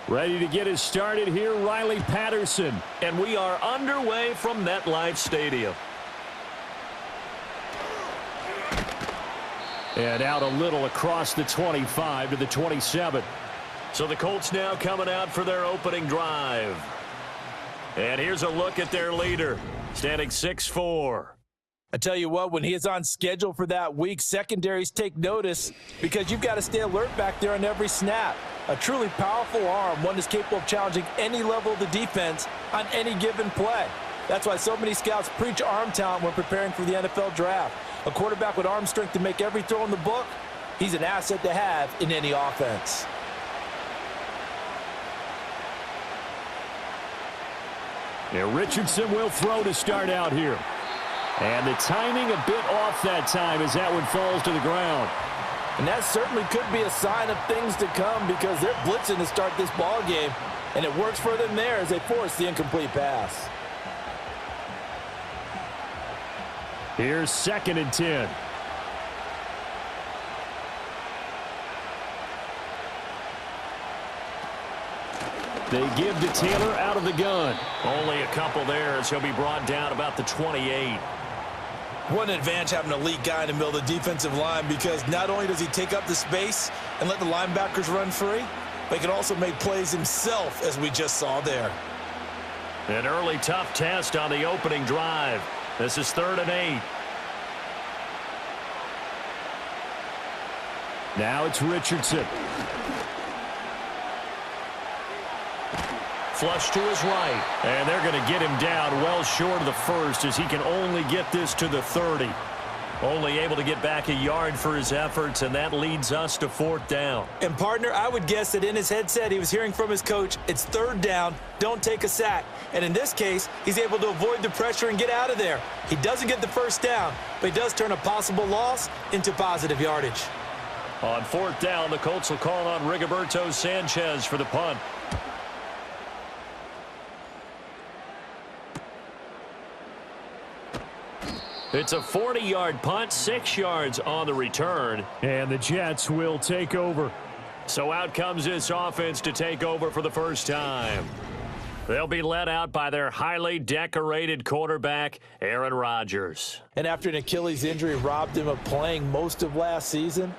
Ready to get us started here, Riley Patterson. And we are underway from MetLife Stadium. And out a little across the 25 to the 27. So the Colts now coming out for their opening drive. And here's a look at their leader, standing 6'4". I tell you what, when he is on schedule for that week, secondaries take notice because you've got to stay alert back there on every snap. A truly powerful arm, one that's capable of challenging any level of the defense on any given play. That's why so many scouts preach arm talent when preparing for the NFL draft. A quarterback with arm strength to make every throw in the book, he's an asset to have in any offense. Yeah, Richardson will throw to start out here. And the timing a bit off that time as that one falls to the ground. And that certainly could be a sign of things to come because they're blitzing to start this ball game, and it works for them there as they force the incomplete pass. Here's 2nd and 10. They give to Taylor out of the gun. Only a couple there as he'll be brought down about the 28. What an advantage having an elite guy in the middle of the defensive line because not only does he take up the space and let the linebackers run free, but he can also make plays himself, as we just saw there. An early tough test on the opening drive. This is 3rd and 8. Now it's Richardson. Flush to his right. And they're going to get him down well short of the first as he can only get this to the 30. Only able to get back a yard for his efforts, and that leads us to 4th down. And, partner, I would guess that in his headset he was hearing from his coach, it's 3rd down, don't take a sack. And in this case, he's able to avoid the pressure and get out of there. He doesn't get the first down, but he does turn a possible loss into positive yardage. On 4th down, the Colts will call on Rigoberto Sanchez for the punt. It's a 40-yard punt, 6 yards on the return. And the Jets will take over. So out comes this offense to take over for the first time. They'll be led out by their highly decorated quarterback, Aaron Rodgers. And after an Achilles injury robbed him of playing most of last season,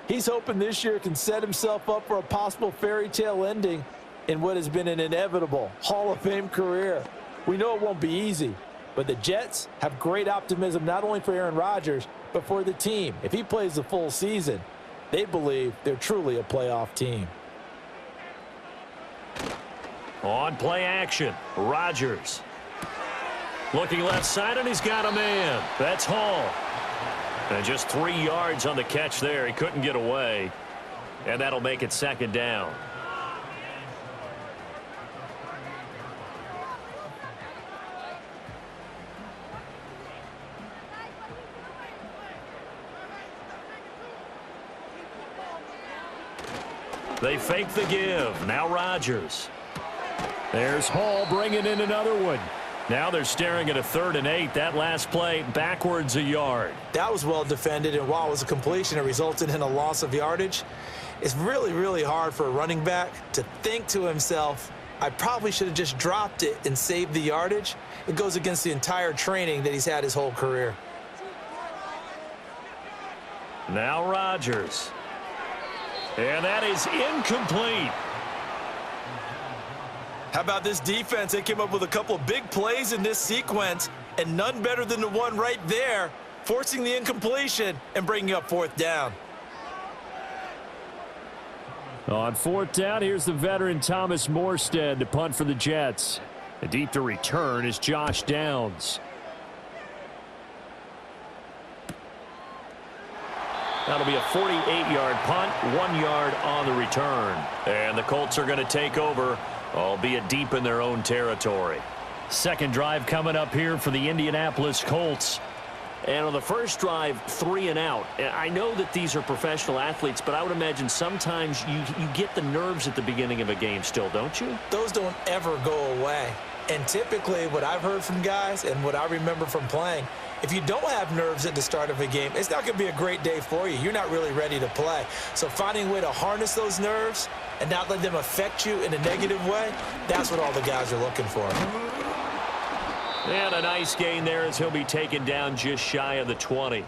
he's hoping this year can set himself up for a possible fairy tale ending in what has been an inevitable Hall of Fame career. We know it won't be easy. But the Jets have great optimism not only for Aaron Rodgers, but for the team. If he plays the full season, they believe they're truly a playoff team. On play action, Rodgers. Looking left side, and he's got a man. That's Hall. And just 3 yards on the catch there. He couldn't get away. And that'll make it 2nd down. They fake the give. Now Rodgers. There's Hall bringing in another one. Now they're staring at a 3rd and 8. That last play backwards a yard. That was well defended, and while it was a completion, it resulted in a loss of yardage. It's really, really hard for a running back to think to himself, I probably should have just dropped it and saved the yardage. It goes against the entire training that he's had his whole career. Now Rodgers. And that is incomplete. How about this defense? They came up with a couple of big plays in this sequence, and none better than the one right there, forcing the incompletion and bringing up 4th down. On 4th down, here's the veteran Thomas Morstead to punt for the Jets. The deep to return is Josh Downs. That'll be a 48-yard punt, 1 yard on the return. And the Colts are going to take over, albeit deep in their own territory. Second drive coming up here for the Indianapolis Colts. And on the first drive, 3 and out. I know that these are professional athletes, but I would imagine sometimes you get the nerves at the beginning of a game still, don't you? Those don't ever go away. And typically what I've heard from guys and what I remember from playing, if you don't have nerves at the start of a game, it's not going to be a great day for you. You're not really ready to play. So finding a way to harness those nerves and not let them affect you in a negative way, that's what all the guys are looking for. And a nice gain there as he'll be taken down just shy of the 20.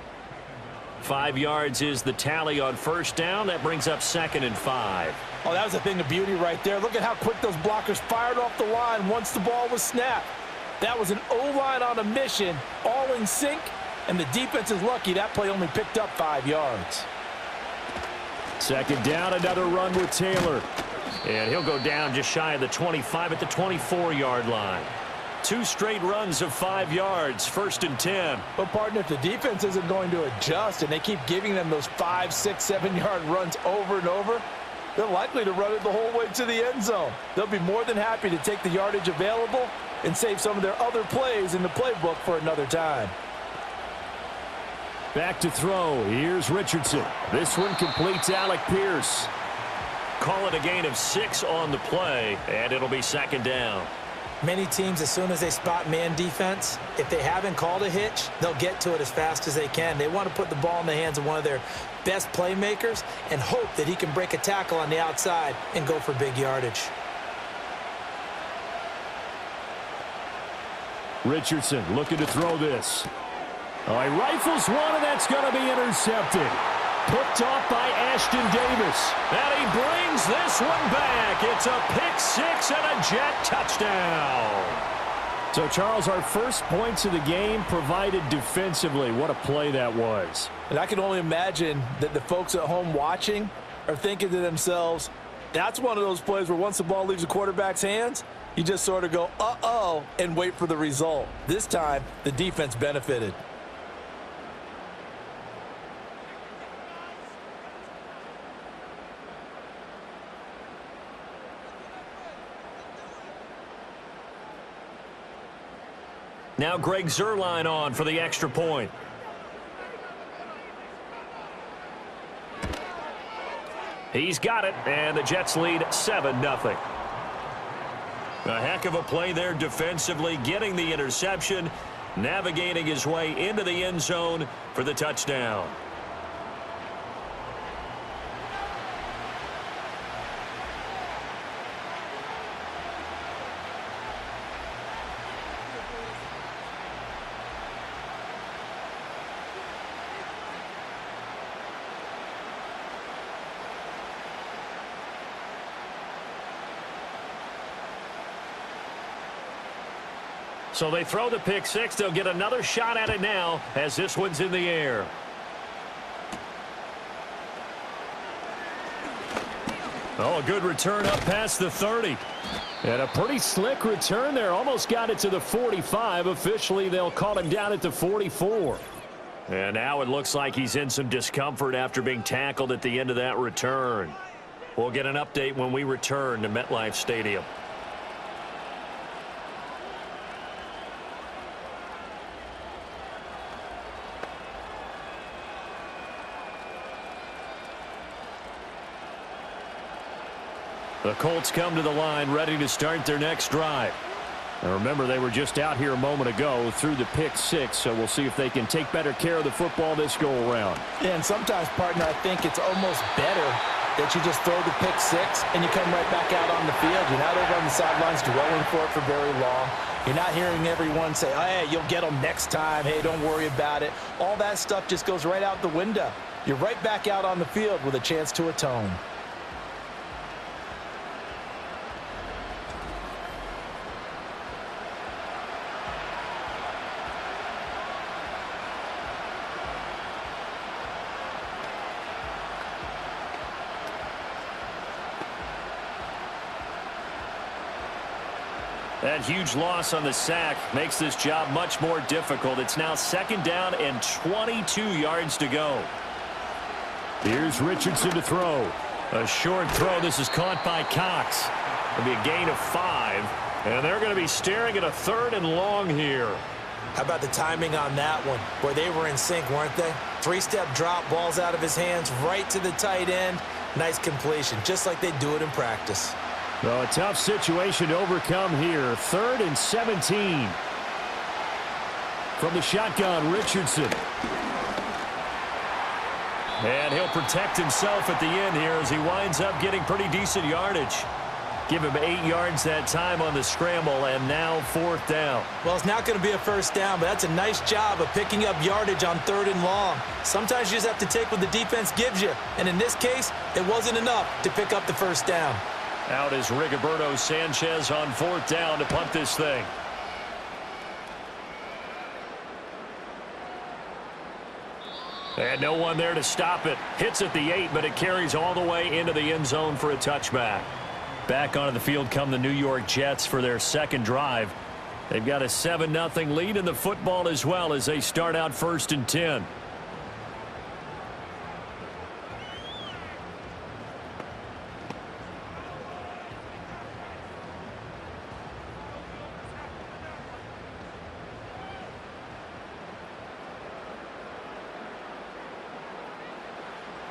5 yards is the tally on first down. That brings up 2nd and 5. Oh, that was a thing of beauty right there. Look at how quick those blockers fired off the line once the ball was snapped. That was an O-line on a mission, all in sync, and the defense is lucky that play only picked up 5 yards. 2nd down, another run with Taylor. And he'll go down just shy of the 25 at the 24-yard line. 2 straight runs of 5 yards, 1st and 10. But, partner, if the defense isn't going to adjust and they keep giving them those 5, 6, 7-yard runs over and over, they're likely to run it the whole way to the end zone. They'll be more than happy to take the yardage available and save some of their other plays in the playbook for another time. Back to throw. Here's Richardson. This one completes Alec Pierce. Call it a gain of 6 on the play, and it'll be 2nd down. Many teams, as soon as they spot man defense, if they haven't called a hitch, they'll get to it as fast as they can. They want to put the ball in the hands of one of their best playmakers and hope that he can break a tackle on the outside and go for big yardage. Richardson looking to throw this. Oh, he rifles one, and that's going to be intercepted. Picked off by Ashton Davis. And he brings this one back. It's a pick 6 and a Jet touchdown. So, Charles, our first points of the game provided defensively. What a play that was. And I can only imagine that the folks at home watching are thinking to themselves, that's one of those plays where once the ball leaves the quarterback's hands, you just sort of go, uh-oh, and wait for the result. This time, the defense benefited. Now Greg Zuerlein on for the extra point. He's got it, and the Jets lead 7-0. A heck of a play there defensively, getting the interception, navigating his way into the end zone for the touchdown. So they throw the pick 6. They'll get another shot at it now as this one's in the air. Oh, a good return up past the 30. And a pretty slick return there. Almost got it to the 45. Officially, they'll call him down at the 44. And now it looks like he's in some discomfort after being tackled at the end of that return. We'll get an update when we return to MetLife Stadium. The Colts come to the line ready to start their next drive. Now remember, they were just out here a moment ago through the pick 6, so we'll see if they can take better care of the football this go-around. Yeah, and sometimes, partner, I think it's almost better that you just throw the pick 6 and you come right back out on the field. You're not over on the sidelines dwelling for it for very long. You're not hearing everyone say, oh, hey, you'll get them next time. Hey, don't worry about it. All that stuff just goes right out the window. You're right back out on the field with a chance to atone. That huge loss on the sack makes this job much more difficult. It's now 2nd down and 22 yards to go. Here's Richardson to throw. A short throw. This is caught by Cox. It'll be a gain of 5. And they're going to be staring at a 3rd and long here. How about the timing on that one? Boy, they were in sync, weren't they? 3-step drop, balls out of his hands, right to the tight end. Nice completion, just like they do it in practice. Well, a tough situation to overcome here. 3rd and 17. From the shotgun, Richardson. And he'll protect himself at the end here as he winds up getting pretty decent yardage. Give him 8 yards that time on the scramble, and now 4th down. Well, it's not going to be a first down, but that's a nice job of picking up yardage on 3rd and long. Sometimes you just have to take what the defense gives you, and in this case, it wasn't enough to pick up the first down. Out is Rigoberto Sanchez on 4th down to punt this thing. And no one there to stop it. Hits at the 8, but it carries all the way into the end zone for a touchback. Back onto the field come the New York Jets for their second drive. They've got a 7-0 lead in the football as well as they start out 1st and 10.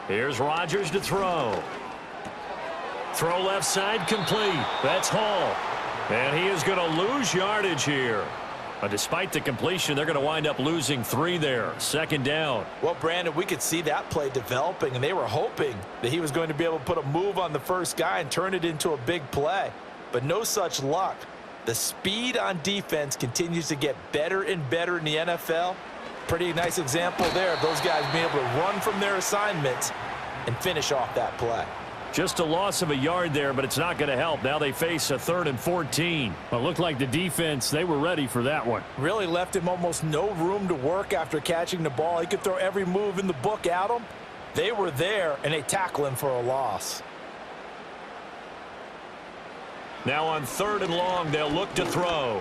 Here's Rodgers to throw. Throw left side complete. That's Hall. And he is going to lose yardage here. But despite the completion, they're going to wind up losing 3 there. 2nd down. Well, Brandon, we could see that play developing, and they were hoping that he was going to be able to put a move on the first guy and turn it into a big play. But no such luck. The speed on defense continues to get better and better in the NFL. Pretty nice example there of those guys being able to run from their assignments and finish off that play. Just a loss of a yard there, but it's not going to help. Now they face a 3rd and 14. Well, it looked like the defense, they were ready for that one. Really left him almost no room to work after catching the ball. He could throw every move in the book at him. They were there, and they tackle him for a loss. Now on 3rd and long, they'll look to throw.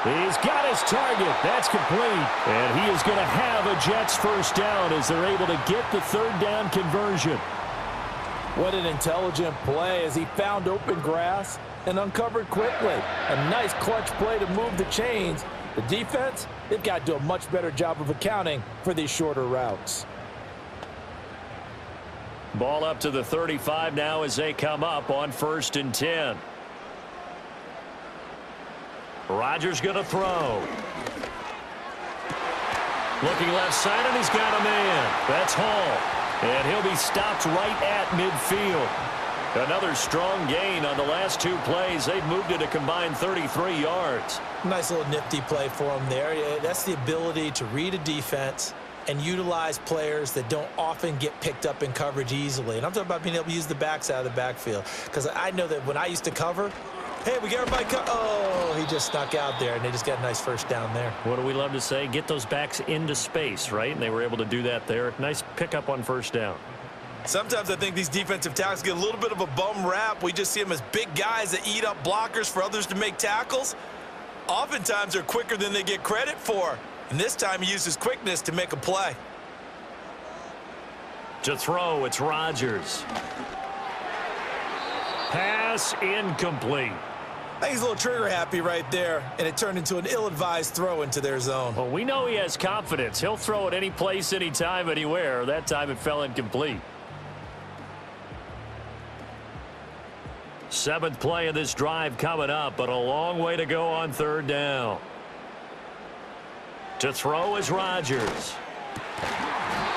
He's got his target. That's complete. And he is going to have a Jets first down as they're able to get the 3rd down conversion. What an intelligent play as he found open grass and uncovered quickly. A nice clutch play to move the chains. The defense, they've got to do a much better job of accounting for these shorter routes. Ball up to the 35 now as they come up on 1st and 10. Rodgers going to throw. Looking left side, and he's got a man. That's Hall. And he'll be stopped right at midfield. Another strong gain on the last 2 plays. They've moved it a combined 33 yards. Nice little nifty play for him there. Yeah, that's the ability to read a defense and utilize players that don't often get picked up in coverage easily. And I'm talking about being able to use the backs out of the backfield. Because I know that when I used to cover, hey, we got everybody oh, he just snuck out there, and they just got a nice first down there. What do we love to say? Get those backs into space, right? And they were able to do that there. Nice pickup on 1st down. Sometimes I think these defensive tackles get a little bit of a bum rap. We just see them as big guys that eat up blockers for others to make tackles. Oftentimes they're quicker than they get credit for. And this time he uses quickness to make a play. To throw, it's Rodgers. Pass incomplete. I think he's a little trigger happy right there, and it turned into an ill-advised throw into their zone. Well, we know he has confidence. He'll throw it any place, anytime, anywhere. That time it fell incomplete. 7th play of this drive coming up, but a long way to go on 3rd down. To throw is Rodgers.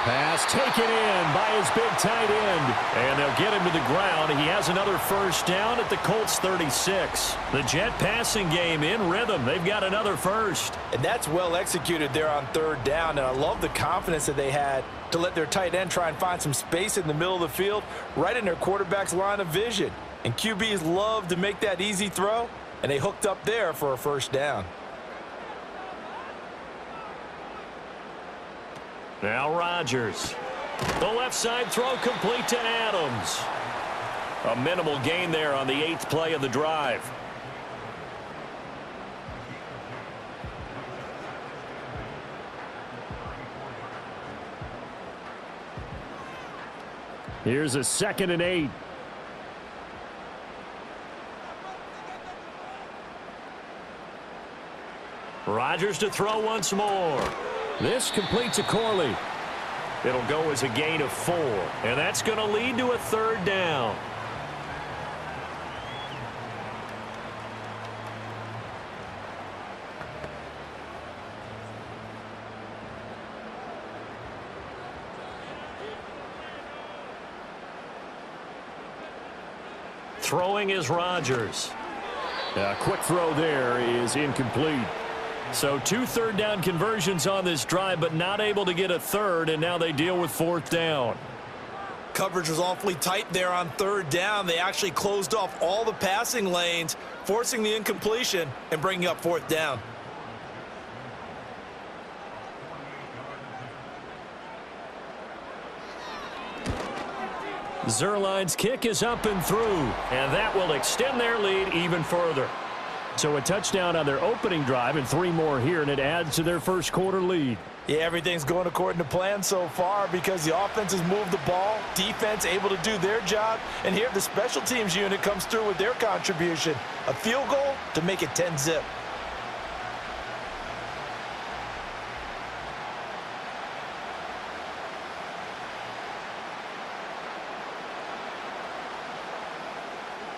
Pass taken in by his big tight end. And they'll get him to the ground. He has another first down at the Colts 36. The Jet passing game in rhythm. They've got another first. And that's well executed there on 3rd down. And I love the confidence that they had to let their tight end try and find some space in the middle of the field, right in their quarterback's line of vision. And QBs love to make that easy throw, and they hooked up there for a first down. Now Rodgers. The left side throw complete to Adams. A minimal gain there on the 8th play of the drive. Here's a 2nd and 8. Rodgers to throw once more. This completes a Corley. It'll go as a gain of 4, and that's going to lead to a 3rd down. Throwing is Rodgers. A quick throw there is incomplete. So 2 third-down conversions on this drive, but not able to get a third, and now they deal with 4th down. Coverage was awfully tight there on 3rd down. They actually closed off all the passing lanes, forcing the incompletion and bringing up 4th down. Zerline's kick is up and through, and that will extend their lead even further. So a touchdown on their opening drive and 3 more here, and it adds to their first quarter lead. Yeah, everything's going according to plan so far because the offense has moved the ball, defense able to do their job, and here the special teams unit comes through with their contribution. A field goal to make it 10-zip.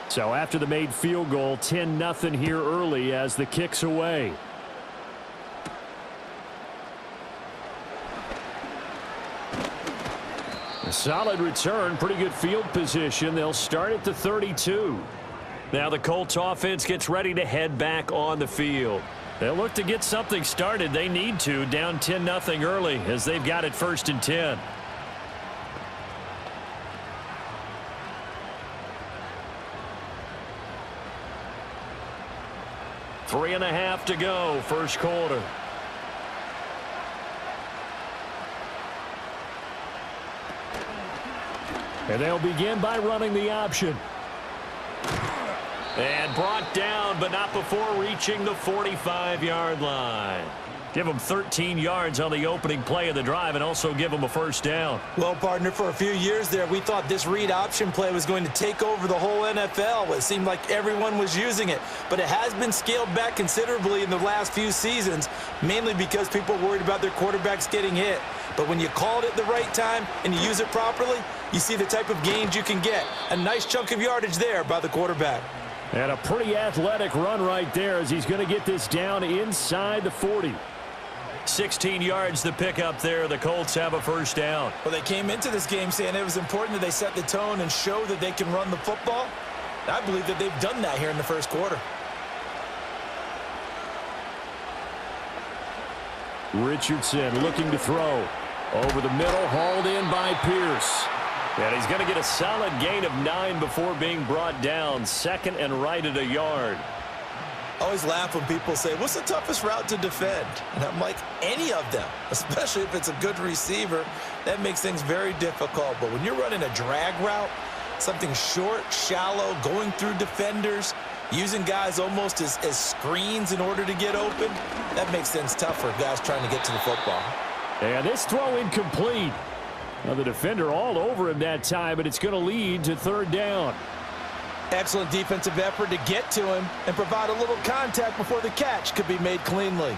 So after the made field goal, 10-0 here early as the kick's away. A solid return, pretty good field position. They'll start at the 32. Now the Colts offense gets ready to head back on the field. They'll look to get something started. They need to, down 10-0 early as they've got it 1st and 10. Three and a half to go, first quarter. And they'll begin by running the option. And brought down, but not before reaching the 45-yard line. Give them 13 yards on the opening play of the drive and also give them a 1st down. Well, partner, for a few years there, we thought this read option play was going to take over the whole NFL. It seemed like everyone was using it, but it has been scaled back considerably in the last few seasons, mainly because people are worried about their quarterbacks getting hit. But when you call it at the right time and you use it properly, you see the type of gains you can get. A nice chunk of yardage there by the quarterback. And a pretty athletic run right there as he's going to get this down inside the 40. 16 yards to pick up there. The Colts have a 1st down. Well, they came into this game saying it was important that they set the tone and show that they can run the football. I believe that they've done that here in the first quarter. Richardson looking to throw. Over the middle, hauled in by Pierce. And he's going to get a solid gain of 9 before being brought down. 2nd and right at a yard. I always laugh when people say, what's the toughest route to defend? And I'm like, any of them, especially if it's a good receiver. That makes things very difficult. But when you're running a drag route, something short, shallow, going through defenders, using guys almost as screens in order to get open, that makes things tough for guys trying to get to the football. And this throw incomplete. Now the defender all over him that time, but it's going to lead to 3rd down. Excellent defensive effort to get to him and provide a little contact before the catch could be made cleanly.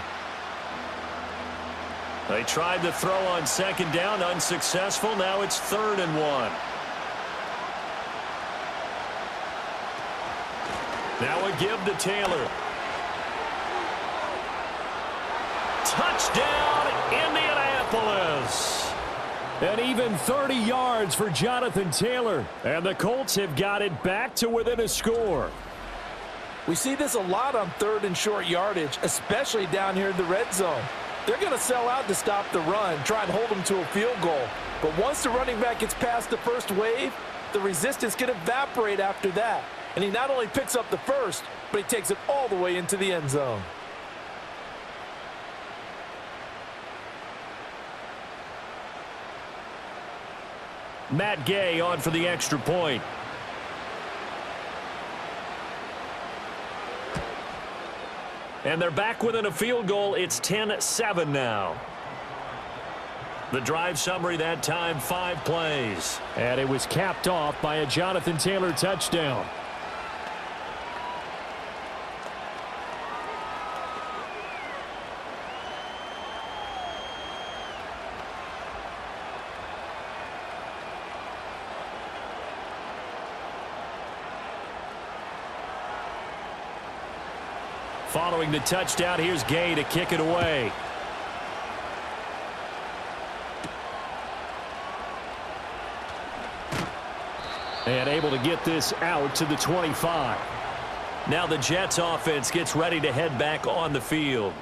They tried the throw on 2nd down, unsuccessful. Now it's 3rd and 1. Now a give to Taylor. Touchdown, Indianapolis. And even 30 yards for Jonathan Taylor. And the Colts have got it back to within a score. We see this a lot on 3rd and short yardage, especially down here in the red zone. They're going to sell out to stop the run, try and hold them to a field goal. But once the running back gets past the first wave, the resistance can evaporate after that. And he not only picks up the first, but he takes it all the way into the end zone. Matt Gay on for the extra point. And they're back within a field goal. It's 10-7 now. The drive summary that time, 5 plays. And it was capped off by a Jonathan Taylor touchdown. Following the touchdown, here's Gay to kick it away. And able to get this out to the 25. Now the Jets offense gets ready to head back on the field.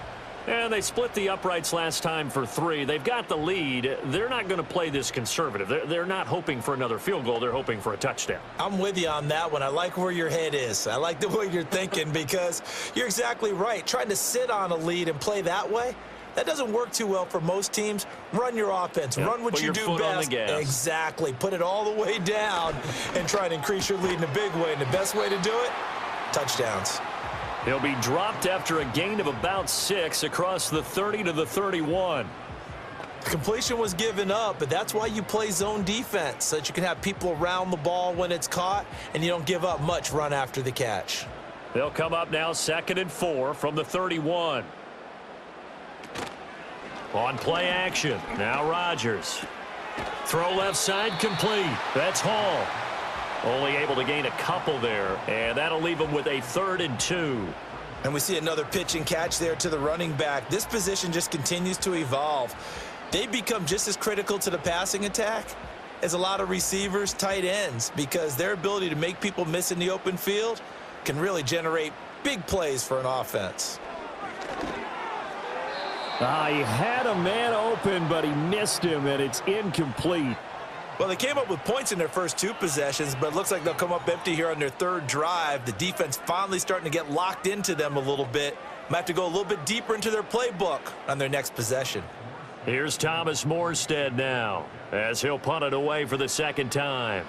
And they split the uprights last time for 3. They've got the lead. They're not going to play this conservative. They're not hoping for another field goal. They're hoping for a touchdown. I'm with you on that one. I like where your head is. I like the way you're thinking because you're exactly right. Trying to sit on a lead and play that way, that doesn't work too well for most teams. Run your offense. Yep. Run what you do best. Exactly. Put it all the way down and try to increase your lead in a big way. And the best way to do it, touchdowns. He'll be dropped after a gain of about 6 across the 30 to the 31. Completion was given up, but that's why you play zone defense, so that you can have people around the ball when it's caught, and you don't give up much run after the catch. They'll come up now 2nd and 4 from the 31. On play action, now Rodgers. Throw left side complete. That's Hall. Only able to gain a couple there, and that'll leave him with a 3rd and 2. And we see another pitch and catch there to the running back. This position just continues to evolve. They become just as critical to the passing attack as a lot of receivers, tight ends, because their ability to make people miss in the open field can really generate big plays for an offense. He had a man open, but he missed him, and it's incomplete. Well, they came up with points in their first 2 possessions, but it looks like they'll come up empty here on their 3rd drive. The defense finally starting to get locked into them a little bit. Might have to go a little bit deeper into their playbook on their next possession. Here's Thomas Morstead now as he'll punt it away for the 2nd time.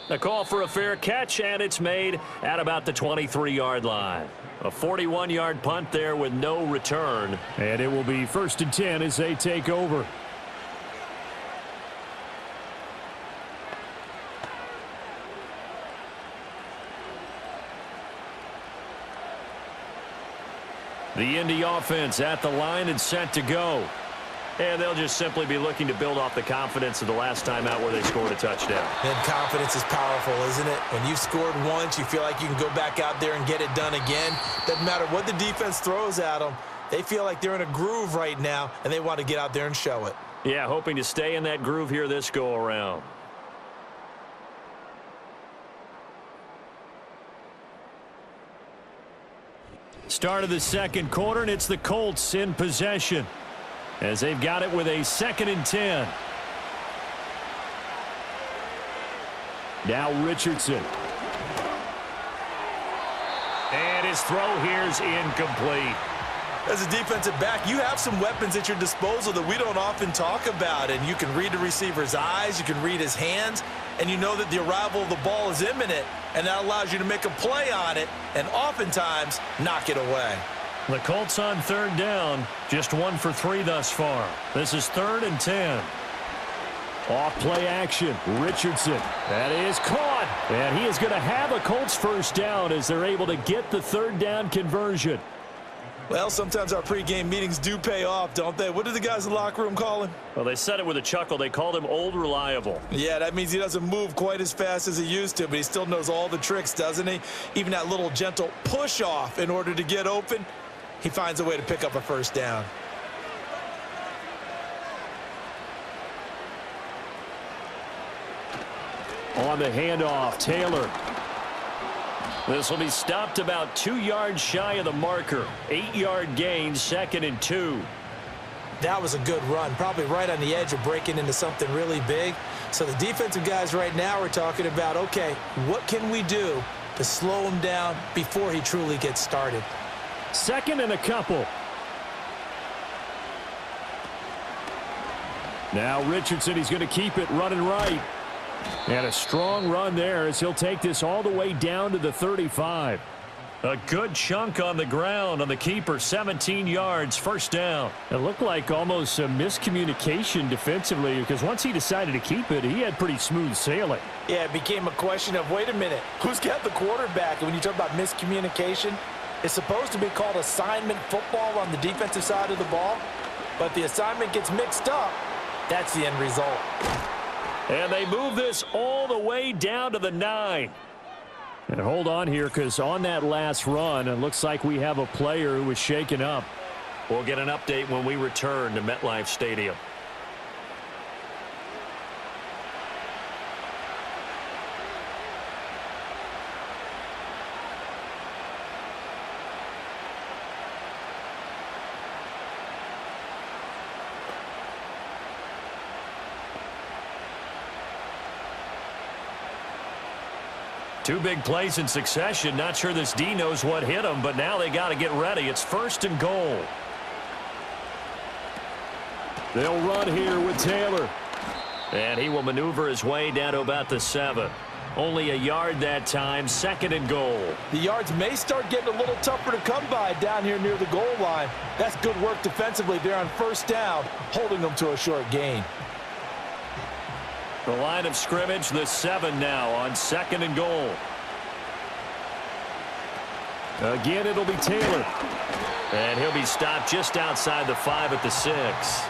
The call for a fair catch, and it's made at about the 23-yard line. A 41-yard punt there with no return. And it will be 1st and 10 as they take over. The Indy offense at the line and set to go. And they'll just simply be looking to build off the confidence of the last time out where they scored a touchdown. And confidence is powerful, isn't it? When you've scored once, you feel like you can go back out there and get it done again. Doesn't matter what the defense throws at them. They feel like they're in a groove right now, and they want to get out there and show it. Yeah, hoping to stay in that groove here this go-around. Start of the 2nd quarter, and it's the Colts in possession, as they've got it with a 2nd and 10. Now Richardson. And his throw here's incomplete. As a defensive back, you have some weapons at your disposal that we don't often talk about. And you can read the receiver's eyes, you can read his hands, and you know that the arrival of the ball is imminent. And that allows you to make a play on it and oftentimes knock it away. The Colts on 3rd down, just 1 for 3 thus far. This is 3rd and 10. Off play action, Richardson. That is caught. And he is going to have a Colts 1st down as they're able to get the 3rd down conversion. Well, sometimes our pregame meetings do pay off, don't they? What did the guys in the locker room call him? Well, they said it with a chuckle. They called him Old Reliable. Yeah, that means he doesn't move quite as fast as he used to, but he still knows all the tricks, doesn't he? Even that little gentle push-off in order to get open, he finds a way to pick up a 1st down. On the handoff, Taylor. This will be stopped about 2 yards shy of the marker. 8-yard gain, 2nd and 2. That was a good run, probably right on the edge of breaking into something really big. So the defensive guys right now are talking about, okay, what can we do to slow him down before he truly gets started? 2nd and a couple. Now Richardson, he's going to keep it running right. And a strong run there as he'll take this all the way down to the 35. A good chunk on the ground on the keeper, 17 yards, 1st down. It looked like almost a miscommunication defensively because once he decided to keep it, he had pretty smooth sailing. Yeah, it became a question of, wait a minute, who's got the quarterback? And when you talk about miscommunication, it's supposed to be called assignment football on the defensive side of the ball. But the assignment gets mixed up. That's the end result. And they move this all the way down to the 9. And hold on here because on that last run, it looks like we have a player who was shaken up. We'll get an update when we return to MetLife Stadium. Two big plays in succession. Not sure this D knows what hit him, but now they got to get ready. It's 1st and goal. They'll run here with Taylor. And he will maneuver his way down to about the 7. Only a yard that time, 2nd and goal. The yards may start getting a little tougher to come by down here near the goal line. That's good work defensively there on 1st down, holding them to a short gain. The line of scrimmage, the 7 now on 2nd and goal. Again, it'll be Taylor. And he'll be stopped just outside the 5 at the 6.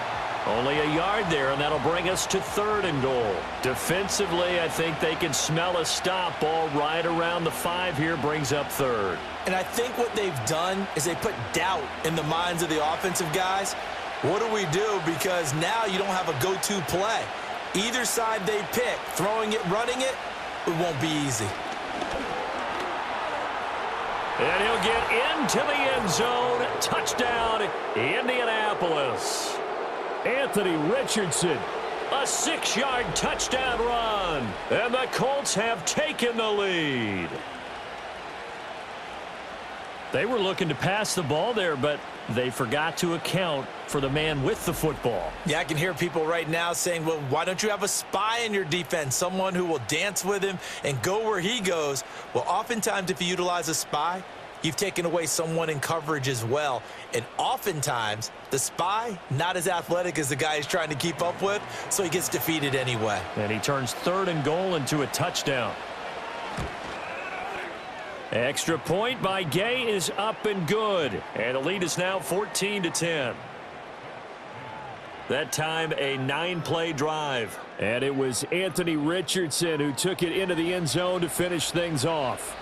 Only a yard there, and that'll bring us to 3rd and goal. Defensively, I think they can smell a stop. Ball right around the 5 here, brings up 3rd. And I think what they've done is they put doubt in the minds of the offensive guys. What do we do? Because now you don't have a go-to play. Either side they pick, throwing it, running it, it won't be easy. And he'll get into the end zone. Touchdown, Indianapolis. Anthony Richardson. A 6-yard touchdown run. And the Colts have taken the lead. They were looking to pass the ball there, but they forgot to account for the man with the football. Yeah, I can hear people right now saying, well, why don't you have a spy in your defense, someone who will dance with him and go where he goes? Well, oftentimes if you utilize a spy, you've taken away someone in coverage as well. And oftentimes, the spy, not as athletic as the guy he's trying to keep up with, so he gets defeated anyway. And he turns 3rd and goal into a touchdown. Extra point by Gay is up and good. And the lead is now 14-10. That time, a 9-play drive. And it was Anthony Richardson who took it into the end zone to finish things off.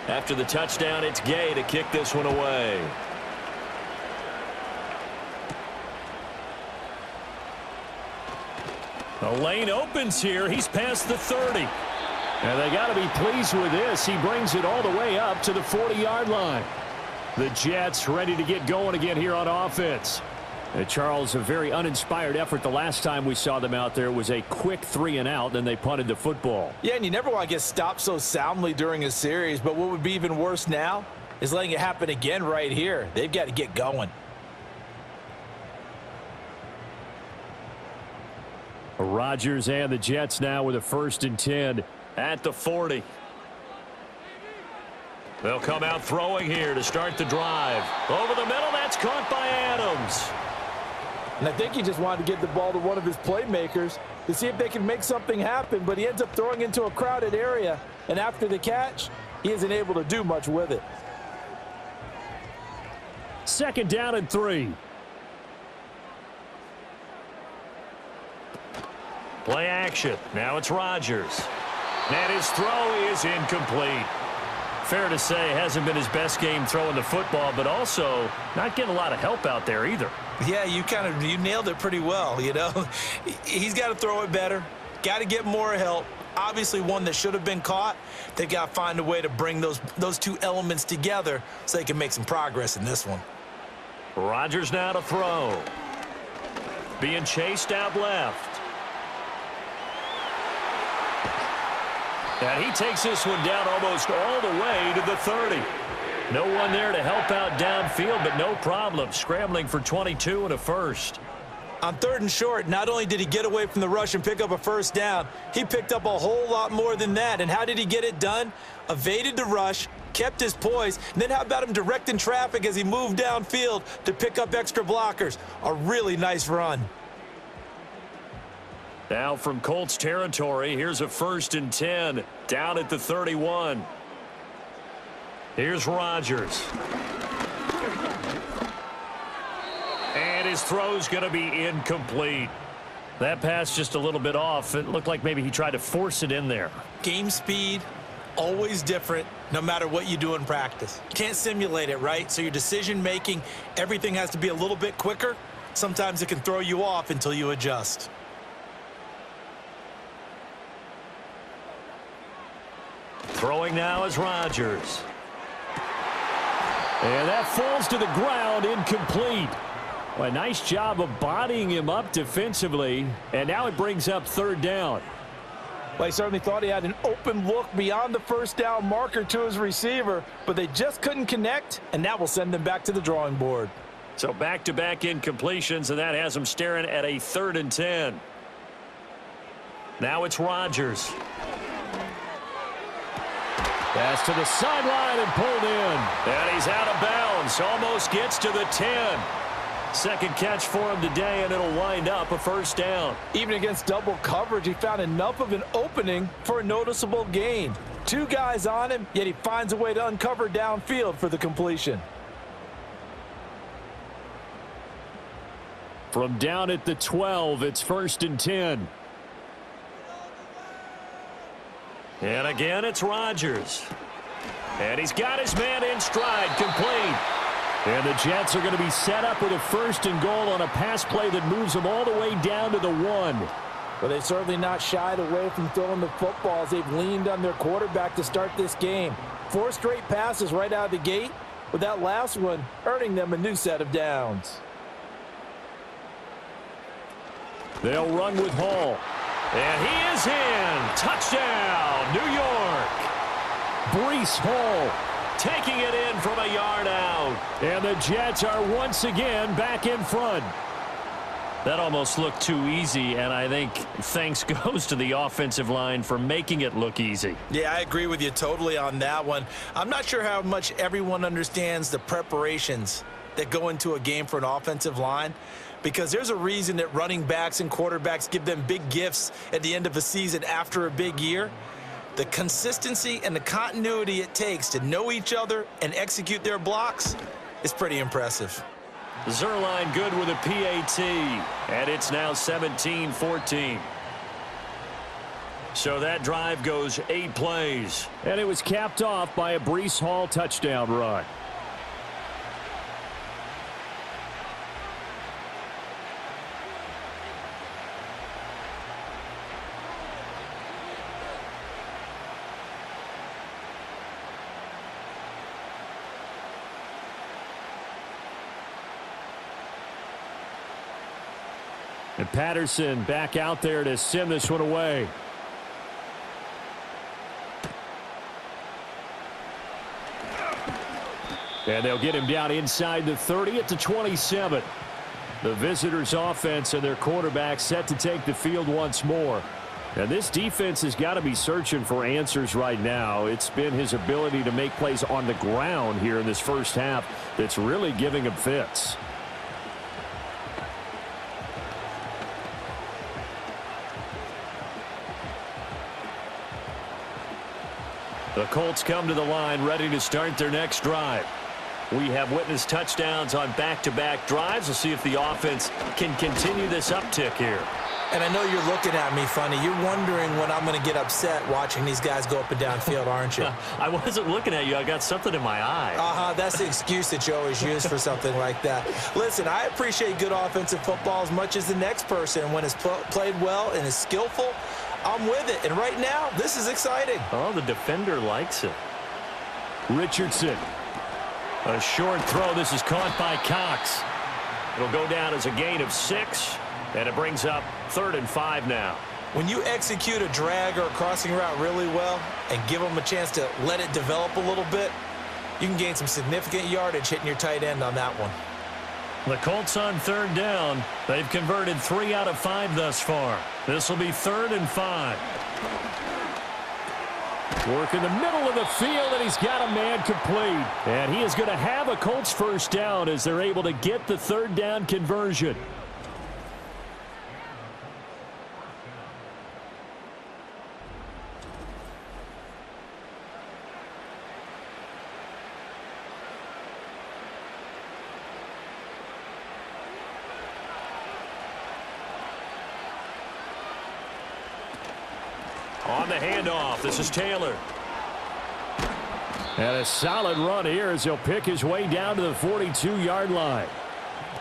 After the touchdown, it's Gay to kick this one away. The lane opens here. He's past the 30. And they got to be pleased with this. He brings it all the way up to the 40-yard line. The Jets ready to get going again here on offense. Charles, a very uninspired effort the last time we saw them out there. Was a quick 3-and-out, then they punted the football. Yeah, and you never want to get stopped so soundly during a series, but what would be even worse now is letting it happen again right here. They've got to get going. Rodgers and the Jets now with a 1st and 10 at the 40. They'll come out throwing here to start the drive. Over the middle, that's caught by Adams. And I think he just wanted to get the ball to one of his playmakers to see if they can make something happen, but he ends up throwing into a crowded area, and after the catch, he isn't able to do much with it. 2nd down and 3. Play action. Now it's Rodgers. And his throw is incomplete. Fair to say, hasn't been his best game throwing the football, but also not getting a lot of help out there either. Yeah, you nailed it pretty well, you know. He's got to throw it better, got to get more help. Obviously one that should have been caught. They've got to find a way to bring those two elements together so they can make some progress in this one. Rodgers now to throw. Being chased out left. And he takes this one down almost all the way to the 30. No one there to help out downfield, but no problem. Scrambling for 22 and a first. On 3rd and short, not only did he get away from the rush and pick up a 1st down, he picked up a whole lot more than that. And how did he get it done? Evaded the rush, kept his poise, and then how about him directing traffic as he moved downfield to pick up extra blockers? A really nice run. Now from Colts territory, here's a 1st and 10 down at the 31. Here's Rodgers. And his throw's going to be incomplete. That pass just a little bit off. It looked like maybe he tried to force it in there. Game speed, always different, no matter what you do in practice. Can't simulate it, right? So your decision making, everything has to be a little bit quicker. sometimes it can throw you off until you adjust. Throwing now is Rodgers. And that falls to the ground, incomplete. Well, a nice job of bodying him up defensively, and now it brings up third down. Well, he certainly thought he had an open look beyond the first down marker to his receiver, but they just couldn't connect, and that will send them back to the drawing board. So back-to-back incompletions, and that has him staring at a 3rd and 10. Now it's Rodgers. Pass to the sideline and pulled in. And he's out of bounds. Almost gets to the 10. Second catch for him today, and it'll wind up a first down. Even against double coverage, he found enough of an opening for a noticeable gain. 2 guys on him, yet he finds a way to uncover downfield for the completion. From down at the 12, it's 1st and 10. And again, it's Rodgers. And he's got his man in stride, complete. And the Jets are going to be set up with a 1st and goal on a pass play that moves them all the way down to the 1. Well, they've certainly not shied away from throwing the footballs. They've leaned on their quarterback to start this game. 4 straight passes right out of the gate, with that last one earning them a new set of downs. They'll run with Hall. And he is in. Touchdown, New York. Breece Hall taking it in from a yard out. And the Jets are once again back in front. That almost looked too easy, and I think thanks goes to the offensive line for making it look easy. Yeah, I agree with you totally on that one. I'm not sure how much everyone understands the preparations that go into a game for an offensive line, because there's a reason that running backs and quarterbacks give them big gifts at the end of a season after a big year. The consistency and the continuity it takes to know each other and execute their blocks is pretty impressive. Zerline good with a PAT, and it's now 17-14. So that drive goes 8 plays. And it was capped off by a Breece Hall touchdown run. And Patterson back out there to send this one away. And they'll get him down inside the 30 at the 27. The visitors' offense and their quarterback set to take the field once more. And this defense has got to be searching for answers right now. It's been his ability to make plays on the ground here in this first half that's really giving him fits. The Colts come to the line ready to start their next drive. We have witnessed touchdowns on back-to-back drives. We'll see if the offense can continue this uptick here. And I know you're looking at me funny. You're wondering when I'm going to get upset watching these guys go up and down field, aren't you? I wasn't looking at you. I got something in my eye. That's the excuse that you always use for something like that. Listen, I appreciate good offensive football as much as the next person. When it's played well and is skillful, I'm with it. And right now, this is exciting. Oh, the defender likes it. Richardson. A short throw. This is caught by Cox. It'll go down as a gain of 6, and it brings up 3rd and 5 now. When you execute a drag or a crossing route really well and give them a chance to let it develop a little bit, you can gain some significant yardage hitting your tight end on that one. The Colts on 3rd down. They've converted 3 out of 5 thus far. This will be 3rd and 5. Work in the middle of the field, and he's got a man complete. And he is going to have a Colts first down as they're able to get the 3rd down conversion. On the handoff, this is Taylor. And a solid run here as he'll pick his way down to the 42-yard line.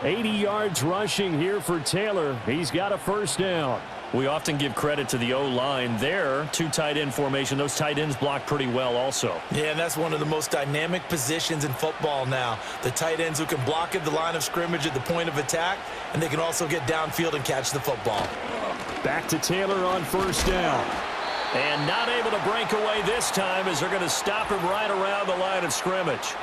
80 yards rushing here for Taylor. He's got a first down. We often give credit to the O-line there. Two tight end formation. Those tight ends block pretty well also. Yeah, and that's one of the most dynamic positions in football now. The tight ends who can block at the line of scrimmage at the point of attack, and they can also get downfield and catch the football. Back to Taylor on first down. And not able to break away this time as they're going to stop him right around the line of scrimmage.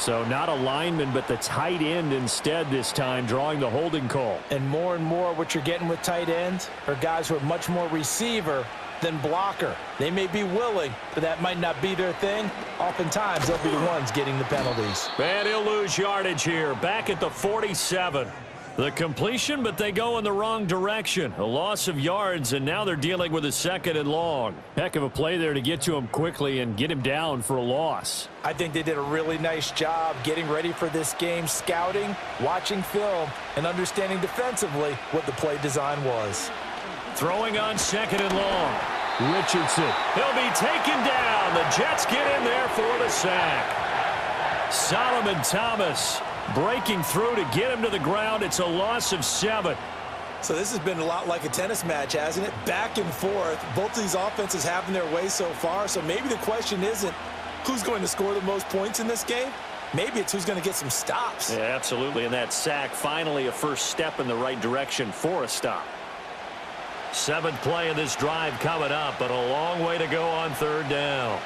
So not a lineman, but the tight end instead this time, drawing the holding call. And more what you're getting with tight ends are guys who are much more receiver than blocker. They may be willing, but that might not be their thing. Oftentimes, they'll be the ones getting the penalties. And he'll lose yardage here, back at the 47. The completion, but they go in the wrong direction. A loss of yards, and now they're dealing with a 2nd and long. Heck of a play there to get to him quickly and get him down for a loss. I think they did a really nice job getting ready for this game, scouting, watching film, and understanding defensively what the play design was. Throwing on 2nd and long. Richardson. He'll be taken down. The Jets get in there for the sack. Solomon Thomas breaking through to get him to the ground. It's a loss of 7. So this has been a lot like a tennis match, hasn't it? Back and forth. Both of these offenses having their way so far. So maybe the question isn't who's going to score the most points in this game. Maybe it's who's going to get some stops. Yeah, absolutely. And that sack, finally a first step in the right direction for a stop. 7th play of this drive coming up, but a long way to go on 3rd down.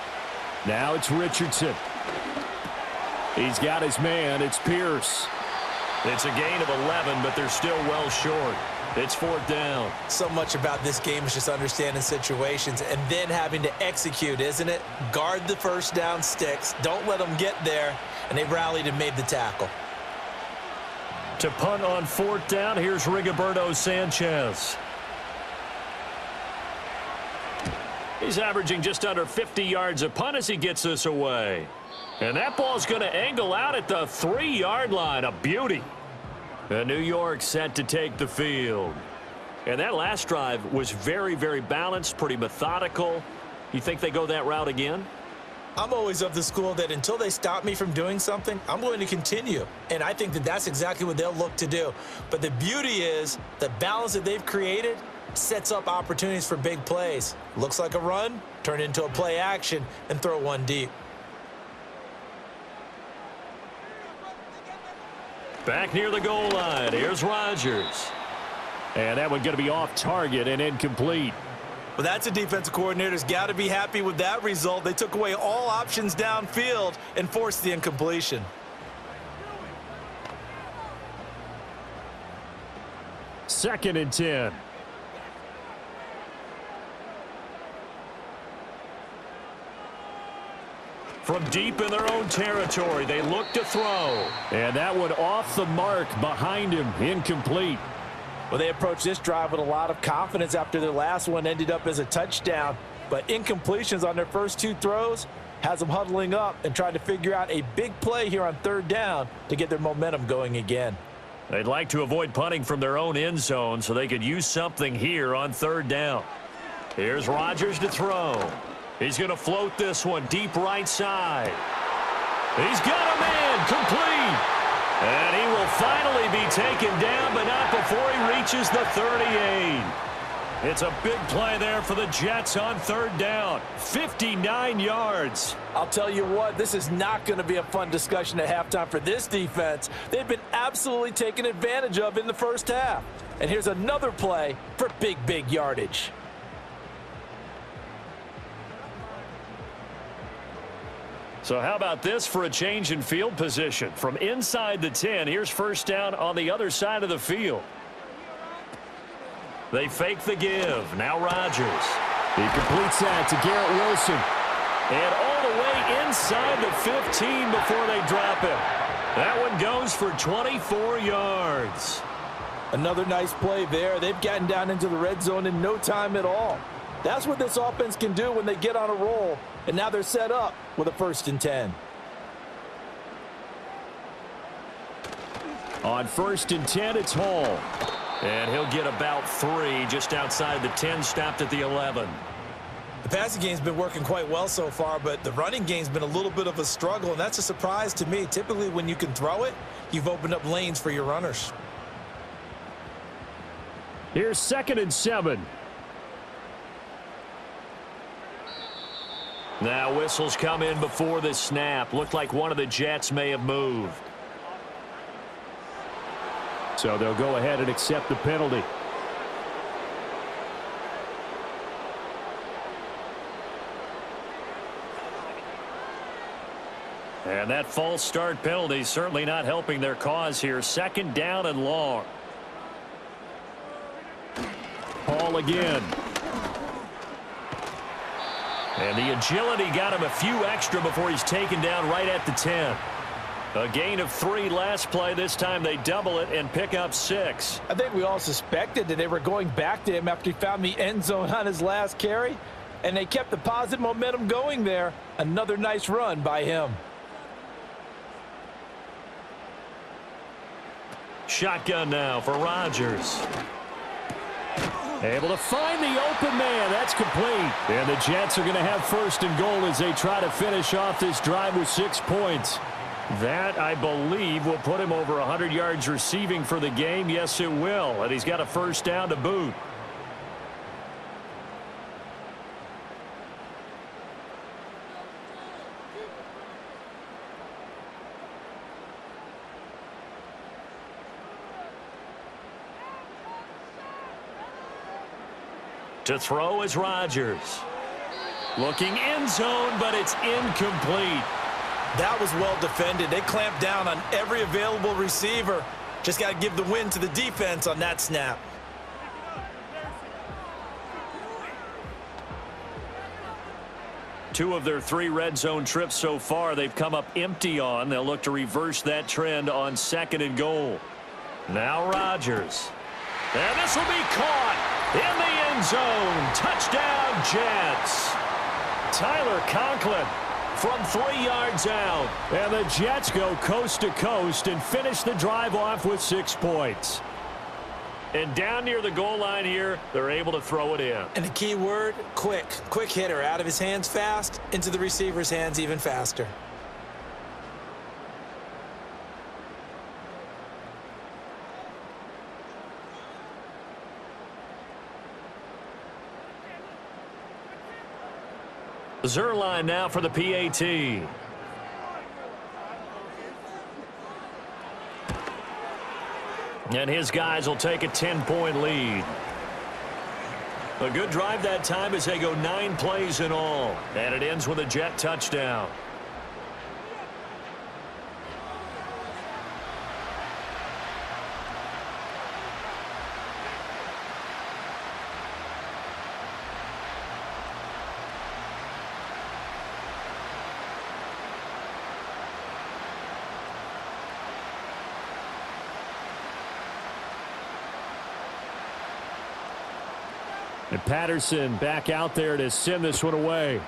Now it's Richardson. He's got his man. It's Pierce. It's a gain of 11, but they're still well short. It's 4th down. So much about this game is just understanding situations and then having to execute, isn't it? Guard the first down sticks. Don't let them get there. And they rallied and made the tackle. To punt on 4th down, here's Rigoberto Sanchez. He's averaging just under 50 yards a punt as he gets this away. And that ball's going to angle out at the 3-yard line. A beauty. And New York set to take the field. And that last drive was very, very balanced, pretty methodical. You think they go that route again? I'm always of the school that until they stop me from doing something, I'm going to continue. And I think that that's exactly what they'll look to do. But the beauty is the balance that they've created sets up opportunities for big plays. Looks like a run, turn into a play action, and throw one deep. Back near the goal line, here's Rodgers. And that one going to be off target and incomplete. Well, that's a defensive coordinator's got to be happy with that result. They took away all options downfield and forced the incompletion. Second and 10. From deep in their own territory, they look to throw. And that one off the mark behind him, incomplete. Well, they approached this drive with a lot of confidence after their last one ended up as a touchdown. But incompletions on their first 2 throws has them huddling up and trying to figure out a big play here on 3rd down to get their momentum going again. They'd like to avoid punting from their own end zone so they could use something here on 3rd down. Here's Rodgers to throw. He's going to float this one deep right side. He's got a man complete. And he will finally be taken down, but not before he reaches the 38. It's a big play there for the Jets on 3rd down. 59 yards. I'll tell you what, this is not going to be a fun discussion at halftime for this defense. They've been absolutely taken advantage of in the first half. And here's another play for big yardage. So how about this for a change in field position? From inside the 10, here's first down on the other side of the field. They fake the give. Now Rodgers. He completes that to Garrett Wilson. And all the way inside the 15 before they drop him. That one goes for 24 yards. Another nice play there. They've gotten down into the red zone in no time at all. That's what this offense can do when they get on a roll. And now they're set up with a 1st and 10. On 1st and 10, it's Hall. And he'll get about 3 just outside the 10, stopped at the 11. The passing game's been working quite well so far, but the running game's been a little bit of a struggle, and that's a surprise to me. Typically, when you can throw it, you've opened up lanes for your runners. Here's 2nd and 7. Now whistles come in before the snap. Looked like one of the Jets may have moved. So they'll go ahead and accept the penalty. And that false start penalty certainly not helping their cause here. 2nd down and long. Ball again. And the agility got him a few extra before he's taken down right at the 10. A gain of 3 last play. This time they double it and pick up 6. I think we all suspected that they were going back to him after he found the end zone on his last carry, and they kept the positive momentum going there. Another nice run by him. Shotgun now for Rodgers. Able to find the open man. That's complete. And the Jets are going to have 1st and goal as they try to finish off this drive with 6 points. That, I believe, will put him over 100 yards receiving for the game. Yes, it will. And he's got a 1st down to boot. To throw is Rodgers. Looking end zone, but it's incomplete. That was well defended. They clamped down on every available receiver. Just got to give the win to the defense on that snap. Two of their 3 red zone trips so far they've come up empty on. They'll look to reverse that trend on 2nd and goal. Now Rodgers. And this will be caught in the end zone. Touchdown, Jets. Tyler Conklin from 3 yards out. And the Jets go coast to coast and finish the drive off with 6 points. And down near the goal line here, they're able to throw it in. And the key word, quick. Quick hitter. Out of his hands fast, into the receiver's hands even faster. Zerline now for the PAT. And his guys will take a 10-point lead. A good drive that time as they go 9 plays in all. And it ends with a Jet touchdown. And Patterson back out there to send this one away.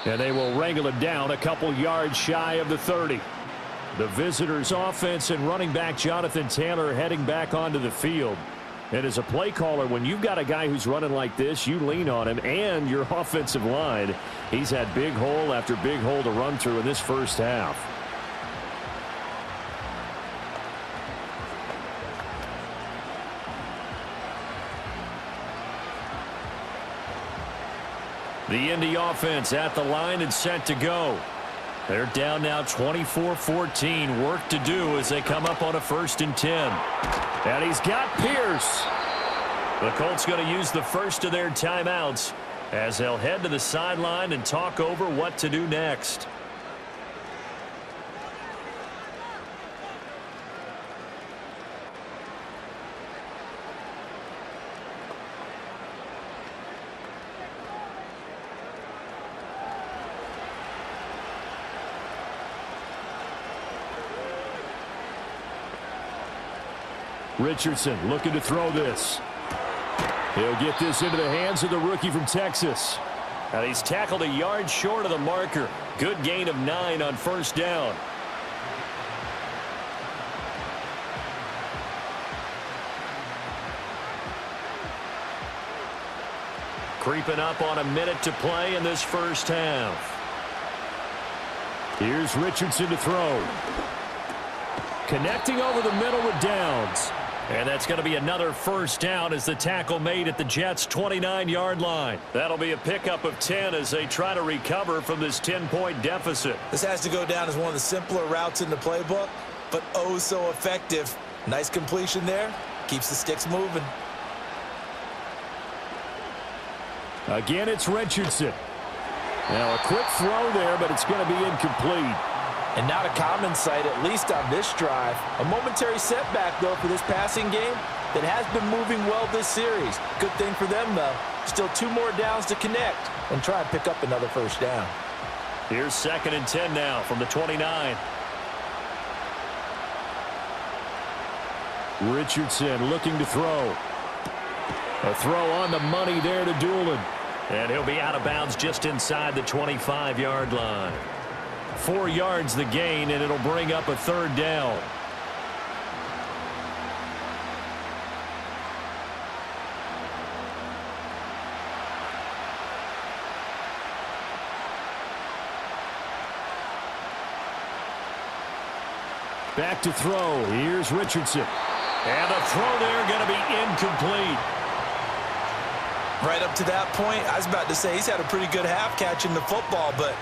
And they will wrangle him down a couple yards shy of the 30. The visitors' offense and running back Jonathan Taylor heading back onto the field. And as a play caller, when you've got a guy who's running like this, you lean on him and your offensive line. He's had big hole after big hole to run through in this first half. The Indy offense at the line and set to go. They're down now 24-14. Work to do as they come up on a 1st and 10. And he's got Pierce. The Colts going to use the first of their timeouts as they'll head to the sideline and talk over what to do next. Richardson looking to throw this. He'll get this into the hands of the rookie from Texas. And he's tackled a yard short of the marker. Good gain of 9 on 1st down. Creeping up on a minute to play in this first half. Here's Richardson to throw. Connecting over the middle with Downs. And that's going to be another first down as the tackle made at the Jets' 29-yard line. That'll be a pickup of 10 as they try to recover from this 10-point deficit. This has to go down as one of the simpler routes in the playbook, but oh so effective. Nice completion there. Keeps the sticks moving. Again, it's Richardson. Now a quick throw there, but it's going to be incomplete. And not a common sight, at least on this drive. A momentary setback, though, for this passing game that has been moving well this series. Good thing for them, though. Still 2 more downs to connect and try and pick up another first down. Here's 2nd and 10 now from the 29. Richardson looking to throw. A throw on the money there to Doolin. And he'll be out of bounds just inside the 25-yard line. 4 yards the gain, and it'll bring up a 3rd down. Back to throw. Here's Richardson. And the throw there going to be incomplete. Right up to that point, I was about to say he's had a pretty good half catching the football, but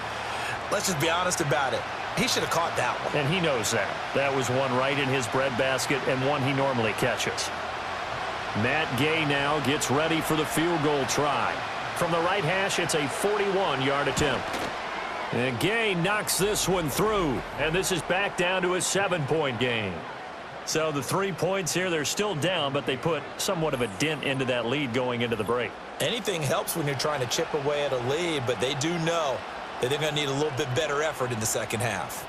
let's just be honest about it. He should have caught that one. And he knows that. That was one right in his breadbasket and one he normally catches. Matt Gay now gets ready for the field goal try. From the right hash, it's a 41-yard attempt. And Gay knocks this one through. And this is back down to a 7-point game. So the 3 points here, they're still down, but they put somewhat of a dent into that lead going into the break. Anything helps when you're trying to chip away at a lead, but they do know that they're going to need a little bit better effort in the second half.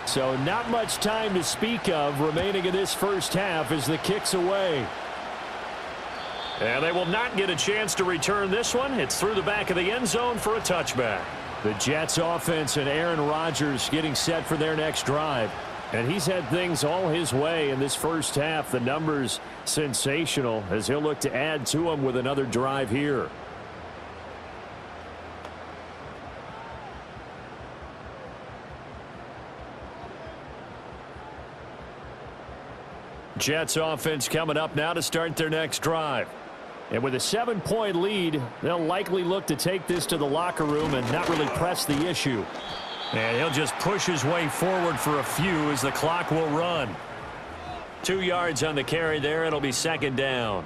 So not much time to speak of remaining in this first half as the kick's away. And they will not get a chance to return this one. It's through the back of the end zone for a touchback. The Jets offense and Aaron Rodgers getting set for their next drive. And he's had things all his way in this first half. The numbers sensational as he'll look to add to them with another drive here. Jets offense coming up now to start their next drive. And with a 7-point lead, they'll likely look to take this to the locker room and not really press the issue. And he'll just push his way forward for a few as the clock will run. 2 yards on the carry there. It'll be 2nd down.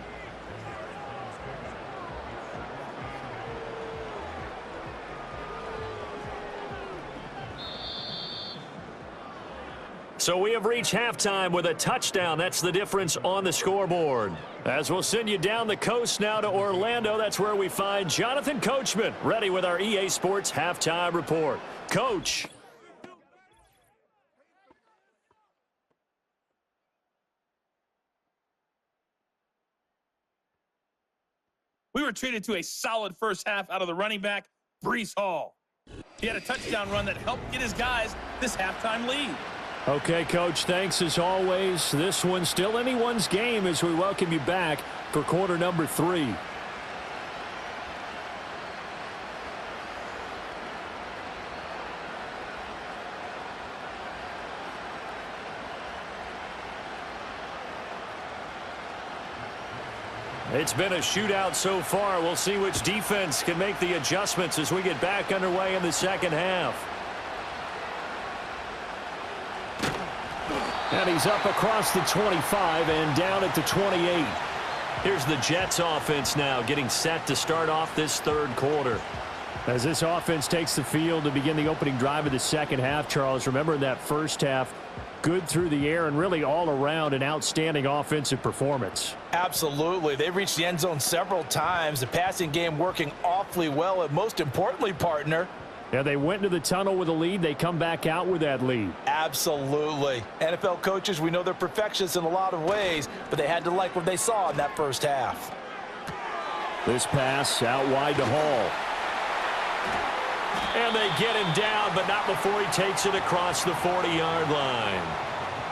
So we have reached halftime with a touchdown. That's the difference on the scoreboard. As we'll send you down the coast now to Orlando, that's where we find Jonathan Coachman ready with our EA Sports halftime report. Coach. We were treated to a solid first half out of the running back, Breece Hall. He had a touchdown run that helped get his guys this halftime lead. Okay, Coach, thanks as always. This one's still anyone's game as we welcome you back for quarter number 3. It's been a shootout so far. We'll see which defense can make the adjustments as we get back underway in the second half. And he's up across the 25 and down at the 28. Here's the Jets offense now getting set to start off this third quarter. As this offense takes the field to begin the opening drive of the second half, Charles, remember in that first half, good through the air and really all around an outstanding offensive performance. Absolutely. They've reached the end zone several times. The passing game working awfully well, and most importantly, partner, yeah, they went into the tunnel with a lead. They come back out with that lead. Absolutely. NFL coaches, we know they're perfectionists in a lot of ways, but they had to like what they saw in that first half. This pass out wide to Hall. And they get him down, but not before he takes it across the 40-yard line.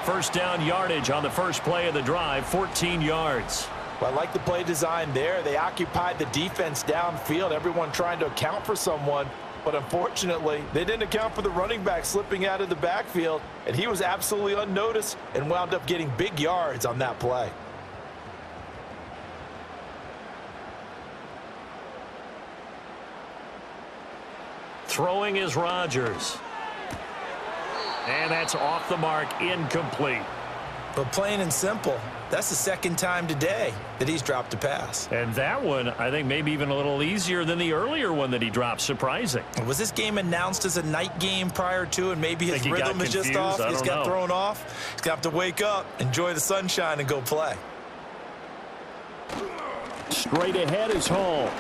First down yardage on the first play of the drive, 14 yards. Well, I like the play design there. They occupied the defense downfield, everyone trying to account for someone. But unfortunately, they didn't account for the running back slipping out of the backfield, and he was absolutely unnoticed and wound up getting big yards on that play. Throwing is Rodgers. And that's off the mark, incomplete. But plain and simple, that's the second time today that he's dropped a pass. And that one, I think, maybe even a little easier than the earlier one that he dropped. Surprising. Was this game announced as a night game prior to, and maybe his rhythm is just off? He's got thrown off. He's going to have to wake up, enjoy the sunshine, and go play. Straight ahead is Hall.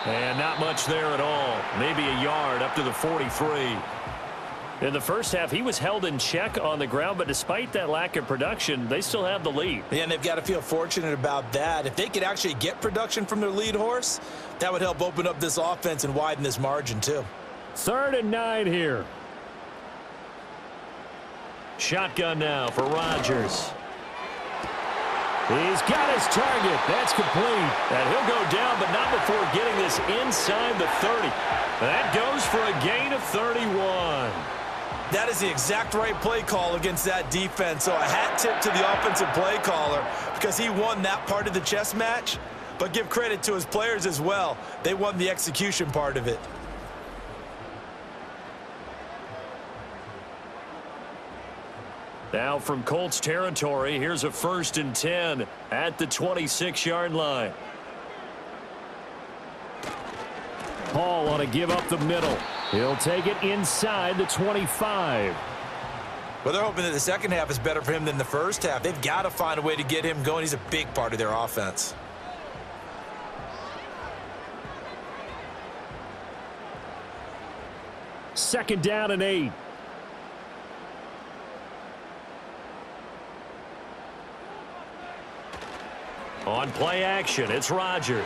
And not much there at all. Maybe a yard up to the 43. In the first half, he was held in check on the ground, but despite that lack of production, they still have the lead. Yeah, and they've got to feel fortunate about that. If they could actually get production from their lead horse, that would help open up this offense and widen this margin too. 3rd and 9 here. Shotgun now for Rodgers. He's got his target. That's complete. And he'll go down, but not before getting this inside the 30. That goes for a gain of 31. That is the exact right play call against that defense. So a hat tip to the offensive play caller because he won that part of the chess match. But give credit to his players as well. They won the execution part of it. Now from Colts territory, here's a 1st and 10 at the 26-yard line. Hall want to give up the middle. He'll take it inside the 25. Well, they're hoping that the second half is better for him than the first half. They've got to find a way to get him going. He's a big part of their offense. Second down and 8. On play action, it's Rodgers.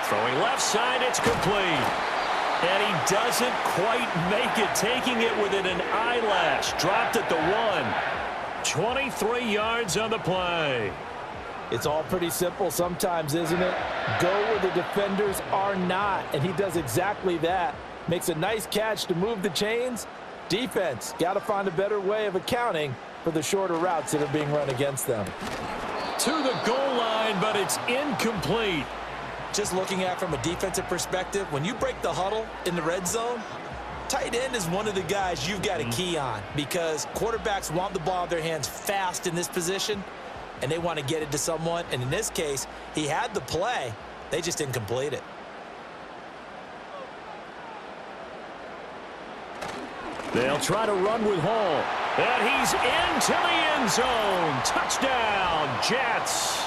Throwing left side, it's complete. And he doesn't quite make it, taking it within an eyelash. Dropped at the 1. 23 yards on the play. It's all pretty simple sometimes, isn't it? Go where the defenders are not, and he does exactly that. Makes a nice catch to move the chains. Defense, got to find a better way of accounting for the shorter routes that are being run against them. To the goal line, but it's incomplete. Just looking at it from a defensive perspective, when you break the huddle in the red zone, tight end is one of the guys you've got to key on because quarterbacks want the ball in their hands fast in this position, and they want to get it to someone. And in this case, he had the play. They just didn't complete it. They'll try to run with Hall. And he's into the end zone. Touchdown, Jets.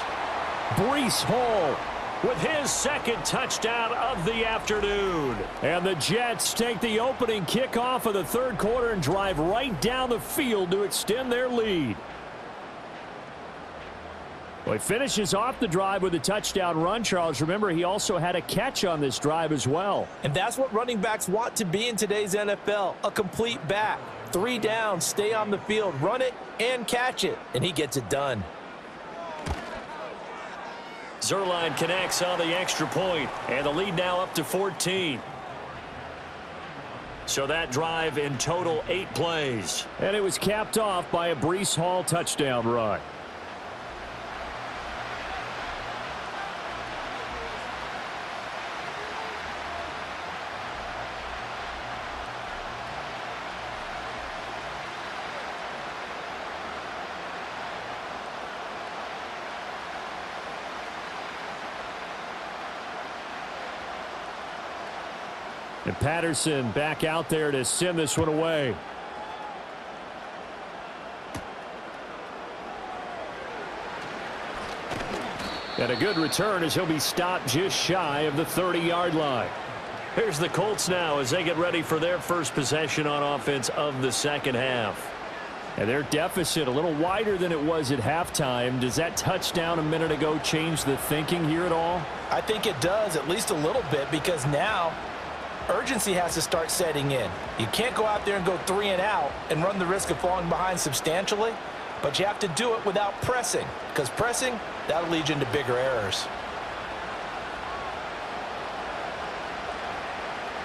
Breece Hall with his second touchdown of the afternoon. And the Jets take the opening kickoff of the 3rd quarter and drive right down the field to extend their lead. Well, he finishes off the drive with a touchdown run, Charles. Remember, he also had a catch on this drive as well. And that's what running backs want to be in today's NFL, a complete back. 3 downs, stay on the field, run it, and catch it. And he gets it done. Zuerlein connects on the extra point, and the lead now up to 14. So that drive in total 8 plays. And it was capped off by a Breece Hall touchdown run. And Patterson back out there to send this one away. And a good return as he'll be stopped just shy of the 30-yard line. Here's the Colts now as they get ready for their first possession on offense of the second half. And their deficit a little wider than it was at halftime. Does that touchdown a minute ago change the thinking here at all? I think it does, at least a little bit, because now urgency has to start setting in. You can't go out there and go 3 and out and run the risk of falling behind substantially, but you have to do it without pressing, because pressing, that'll lead you into bigger errors.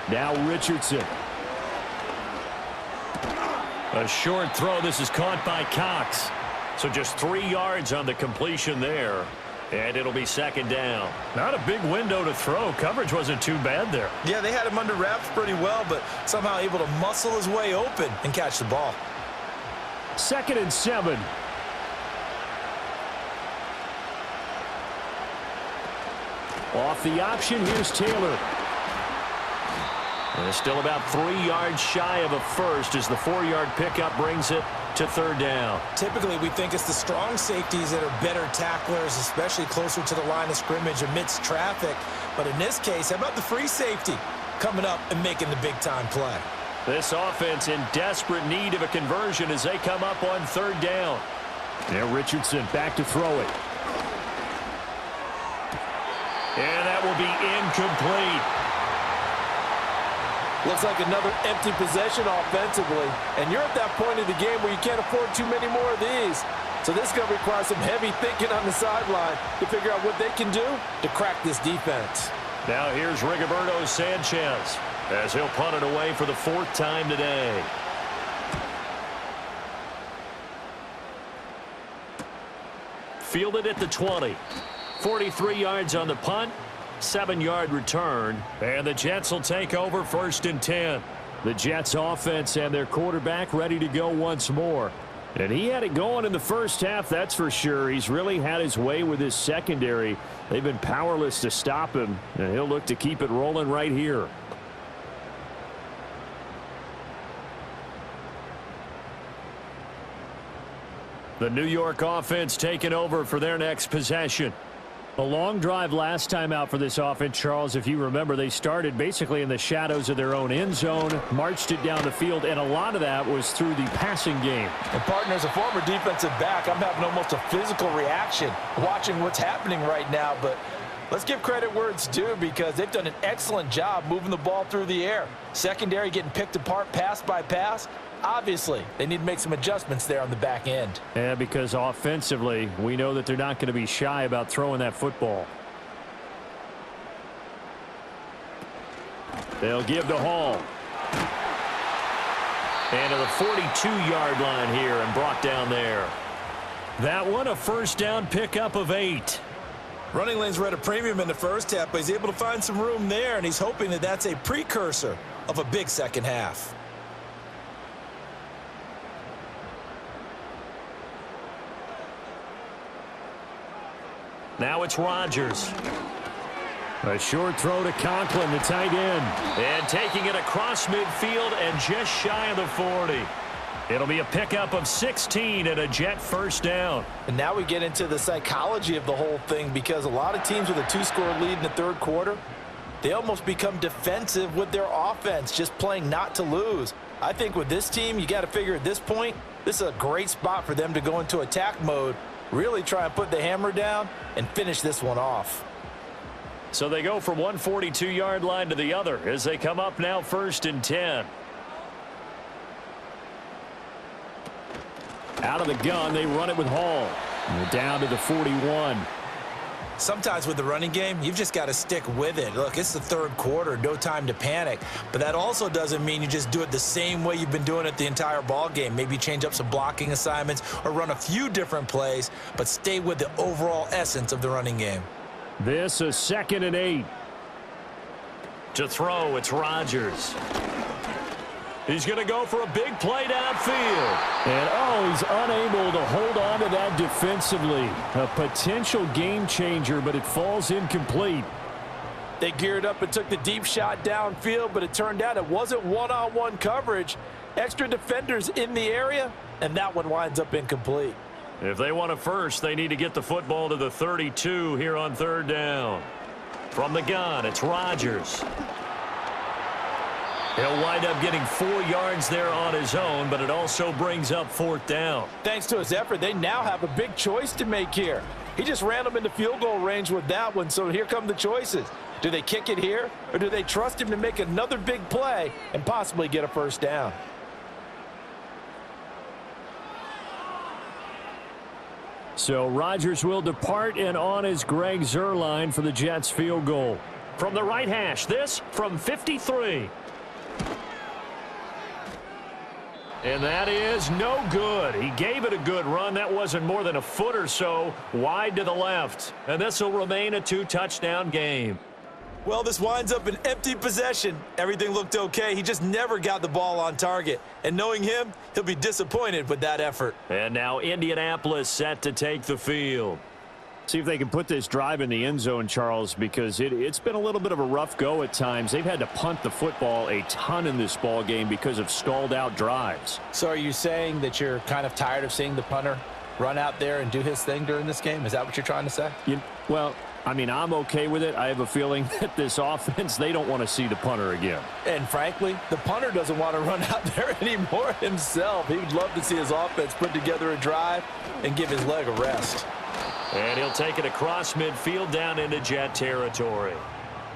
Now Richardson. A short throw. This is caught by Cox. So just 3 yards on the completion there. And it'll be second down. Not a big window to throw. Coverage wasn't too bad there. Yeah, they had him under wraps pretty well, but somehow able to muscle his way open and catch the ball. 2nd and 7. Off the option, here's Taylor. And it's still about 3 yards shy of a first as the 4-yard pickup brings it to 3rd down. Typically, we think it's the strong safeties that are better tacklers, especially closer to the line of scrimmage amidst traffic. But in this case, how about the free safety coming up and making the big-time play? This offense in desperate need of a conversion as they come up on 3rd down. Now Richardson back to throw it. And that will be incomplete. Looks like another empty possession offensively. And you're at that point of the game where you can't afford too many more of these. So this is going to require some heavy thinking on the sideline to figure out what they can do to crack this defense. Now here's Rigoberto Sanchez as he'll punt it away for the 4th time today. Fielded at the 20. 43 yards on the punt. 7-yard return, and the Jets will take over 1st and 10. The Jets offense and their quarterback ready to go once more. And he had it going in the first half, that's for sure. He's really had his way with his secondary. They've been powerless to stop him, and he'll look to keep it rolling right here. The New York offense taking over for their next possession. A long drive last time out for this offense, Charles. If you remember, they started basically in the shadows of their own end zone, marched it down the field, and a lot of that was through the passing game. And partner, as a former defensive back, I'm having almost a physical reaction watching what's happening right now. But let's give credit where it's due, because they've done an excellent job moving the ball through the air. Secondary getting picked apart pass by pass. Obviously, they need to make some adjustments there on the back end. Yeah, because offensively, we know that they're not going to be shy about throwing that football. They'll give to Hall. And to the 42-yard line here and brought down there. That one a 1st down pickup of 8. Running lanes were at a premium in the first half, but he's able to find some room there, and he's hoping that that's a precursor of a big second half. Now it's Rodgers. A short throw to Conklin, the tight end. And taking it across midfield and just shy of the 40. It'll be a pickup of 16 and a Jet 1st down. And now we get into the psychology of the whole thing, because a lot of teams with a 2-score lead in the 3rd quarter, they almost become defensive with their offense, just playing not to lose. I think with this team, you got to figure at this point, this is a great spot for them to go into attack mode, really try and put the hammer down and finish this one off. So they go from one 42-yard line to the other as they come up now 1st and 10. Out of the gun, they run it with Hall. And they're down to the 41. Sometimes with the running game, you've just got to stick with it. Look, it's the 3rd quarter, no time to panic. But that also doesn't mean you just do it the same way you've been doing it the entire ball game. Maybe change up some blocking assignments or run a few different plays, but stay with the overall essence of the running game. This is 2nd and 8. To throw, it's Rodgers. He's going to go for a big play downfield. And, he's unable to hold on to that defensively. A potential game changer, but it falls incomplete. They geared up and took the deep shot downfield, but it turned out it wasn't one-on-one coverage. Extra defenders in the area, and that one winds up incomplete. If they want a first, they need to get the football to the 32 here on 3rd down. From the gun, it's Rodgers. He'll wind up getting 4 yards there on his own, but it also brings up 4th down. Thanks to his effort, they now have a big choice to make here. He just ran them into field goal range with that one, so here come the choices. Do they kick it here, or do they trust him to make another big play and possibly get a 1st down? So Rodgers will depart, and on is Greg Zuerlein for the Jets field goal. From the right hash, this from 53. And that is no good. He gave it a good run. That wasn't more than a foot or so wide to the left. And this will remain a 2-touchdown game. Well, this winds up an empty possession. Everything looked okay. He just never got the ball on target. And knowing him, he'll be disappointed with that effort. And now Indianapolis set to take the field. See if they can put this drive in the end zone, Charles, because it's been a little bit of a rough go at times. They've had to punt the football a ton in this ball game because of stalled out drives. So are you saying that you're kind of tired of seeing the punter run out there and do his thing during this game? Is that what you're trying to say? Well, I mean, I'm okay with it. I have a feeling that this offense, they don't want to see the punter again. And frankly, the punter doesn't want to run out there anymore himself. He would love to see his offense put together a drive and give his leg a rest. And he'll take it across midfield down into Jet territory.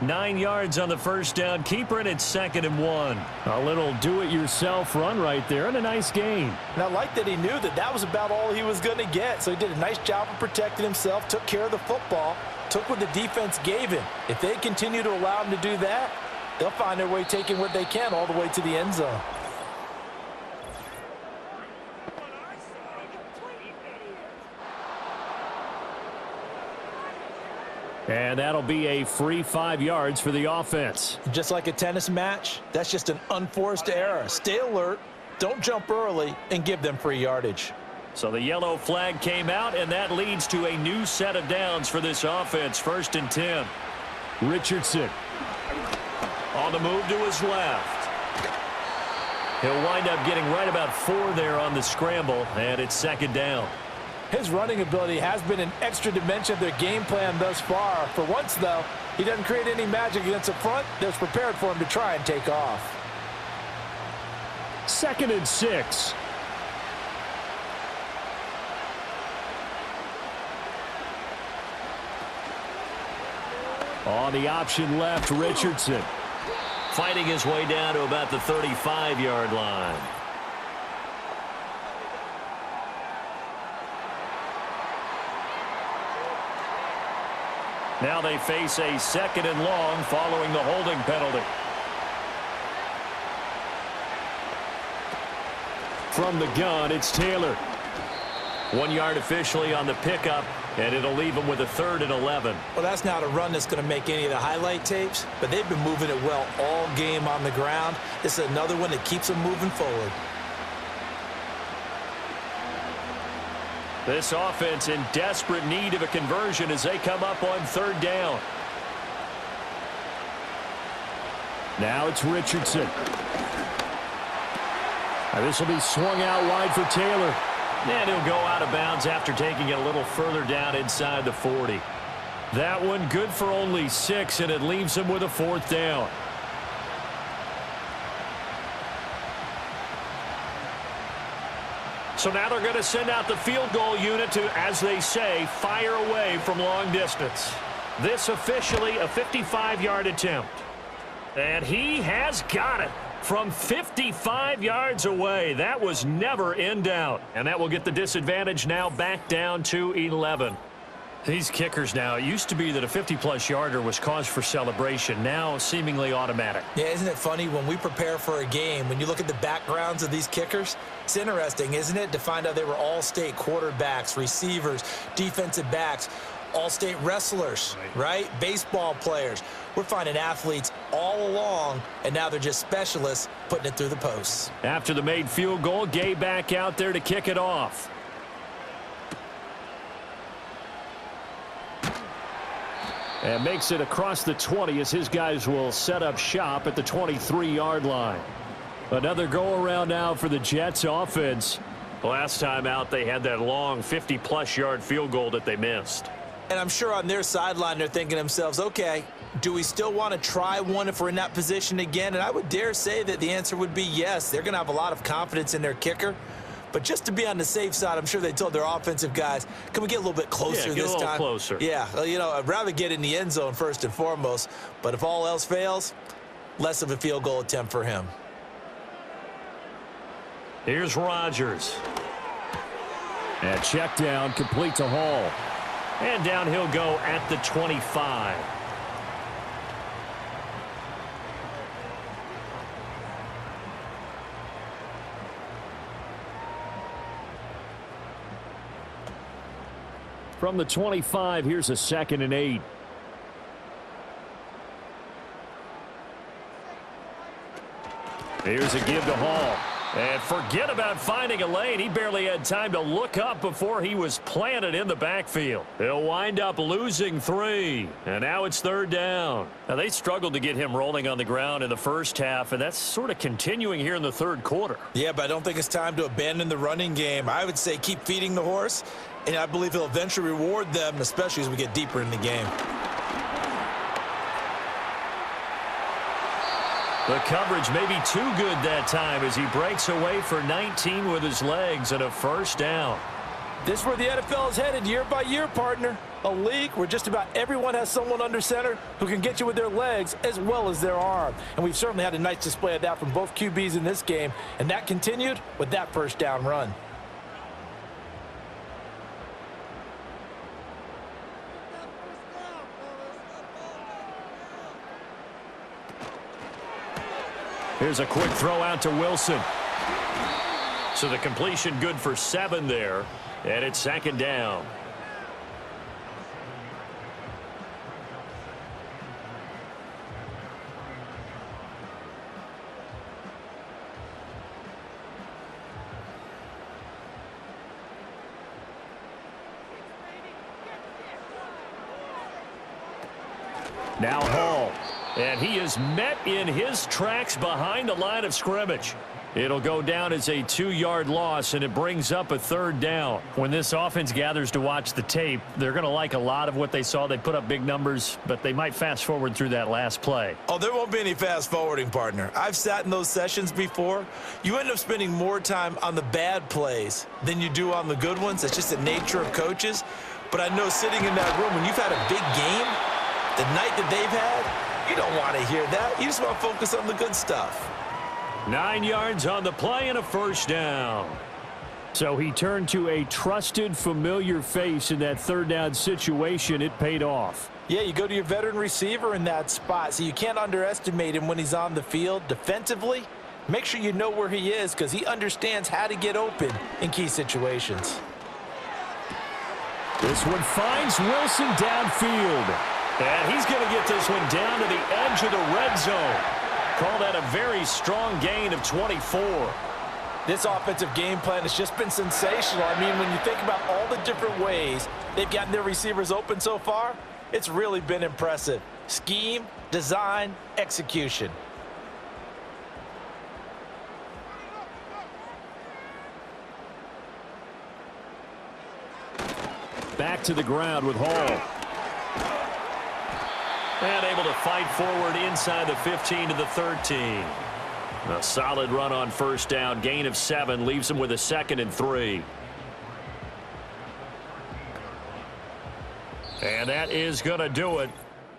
9 yards on the 1st down. Keeper, and it's 2nd and 1. A little do-it-yourself run right there, and a nice gain. And I like that he knew that that was about all he was going to get. So he did a nice job of protecting himself, took care of the football, took what the defense gave him. If they continue to allow him to do that, they'll find their way taking what they can all the way to the end zone. And that'll be a free 5 yards for the offense. Just like a tennis match, that's just an unforced error. Stay alert, don't jump early, and give them free yardage. So the yellow flag came out, and that leads to a new set of downs for this offense. 1st and 10. Richardson on the move to his left. He'll wind up getting right about 4 there on the scramble, and it's 2nd down. His running ability has been an extra dimension of their game plan thus far. For once, though, he doesn't create any magic against the front that's prepared for him to try and take off. 2nd and 6. On the option left, Richardson. Fighting his way down to about the 35-yard line. Now they face a 2nd and long following the holding penalty. From the gun, it's Taylor. 1 yard officially on the pickup, and it'll leave him with a 3rd and 11. Well, that's not a run that's going to make any of the highlight tapes, but they've been moving it well all game on the ground. This is another one that keeps them moving forward. This offense in desperate need of a conversion as they come up on 3rd down. Now it's Richardson. This will be swung out wide for Taylor. And he'll go out of bounds after taking it a little further down inside the 40. That one good for only 6, and it leaves him with a 4th down. So now they're going to send out the field goal unit to, as they say, fire away from long distance. This officially a 55-yard attempt. And he has got it from 55 yards away. That was never in doubt. And that will get the disadvantage now back down to 11. These kickers now, it used to be that a 50-plus yarder was cause for celebration. Now seemingly automatic. Yeah, isn't it funny when we prepare for a game, when you look at the backgrounds of these kickers, it's interesting, isn't it, to find out they were all-state quarterbacks, receivers, defensive backs, all-state wrestlers, right? Baseball players. We're finding athletes all along, and now they're just specialists putting it through the posts. After the made field goal, Gay back out there to kick it off. And makes it across the 20 as his guys will set up shop at the 23-yard line. Another go-around now for the Jets offense. Last time out, they had that long 50-plus yard field goal that they missed. And I'm sure on their sideline they're thinking to themselves, okay, do we still want to try one if we're in that position again? And I would dare say that the answer would be yes. They're going to have a lot of confidence in their kicker. But just to be on the safe side, I'm sure they told their offensive guys, can we get a little bit closer this time? Yeah, get a little closer. Yeah, well, you know, I'd rather get in the end zone first and foremost. But if all else fails, less of a field goal attempt for him. Here's Rodgers. And check down, complete to Hall. And down he'll go at the 25. From the 25, here's a 2nd and 8. Here's a give to Hall. And forget about finding a lane. He barely had time to look up before he was planted in the backfield. He'll wind up losing 3. And now it's 3rd down. Now, they struggled to get him rolling on the ground in the first half, and that's sort of continuing here in the 3rd quarter. Yeah, but I don't think it's time to abandon the running game. I would say keep feeding the horse, and I believe he'll eventually reward them, especially as we get deeper in the game. The coverage may be too good that time as he breaks away for 19 with his legs and a 1st down. This is where the NFL is headed year by year, partner. A league where just about everyone has someone under center who can get you with their legs as well as their arm. And we've certainly had a nice display of that from both QBs in this game, and that continued with that 1st down run. Here's a quick throw out to Wilson. So the completion good for 7 there, and it's 2nd down. Now Hall. And he is met in his tracks behind the line of scrimmage. It'll go down as a 2-yard loss, and it brings up a 3rd down. When this offense gathers to watch the tape, they're going to like a lot of what they saw. They put up big numbers, but they might fast forward through that last play. Oh, there won't be any fast forwarding, partner. I've sat in those sessions before. You end up spending more time on the bad plays than you do on the good ones. It's just the nature of coaches. But I know sitting in that room, when you've had a big game, the night that they've had, you don't want to hear that. You just want to focus on the good stuff. 9 yards on the play and a 1st down. So he turned to a trusted, familiar face in that 3rd down situation. It paid off. Yeah, you go to your veteran receiver in that spot, so you can't underestimate him when he's on the field. Defensively, make sure you know where he is because he understands how to get open in key situations. This one finds Wilson downfield. And he's going to get this one down to the edge of the red zone. Call that a very strong gain of 24. This offensive game plan has just been sensational. I mean, when you think about all the different ways they've gotten their receivers open so far, it's really been impressive. Scheme, design, execution. Back to the ground with Hall. And able to fight forward inside the 15 to the 13. A solid run on 1st down. Gain of 7 leaves him with a 2nd and 3. And that is going to do it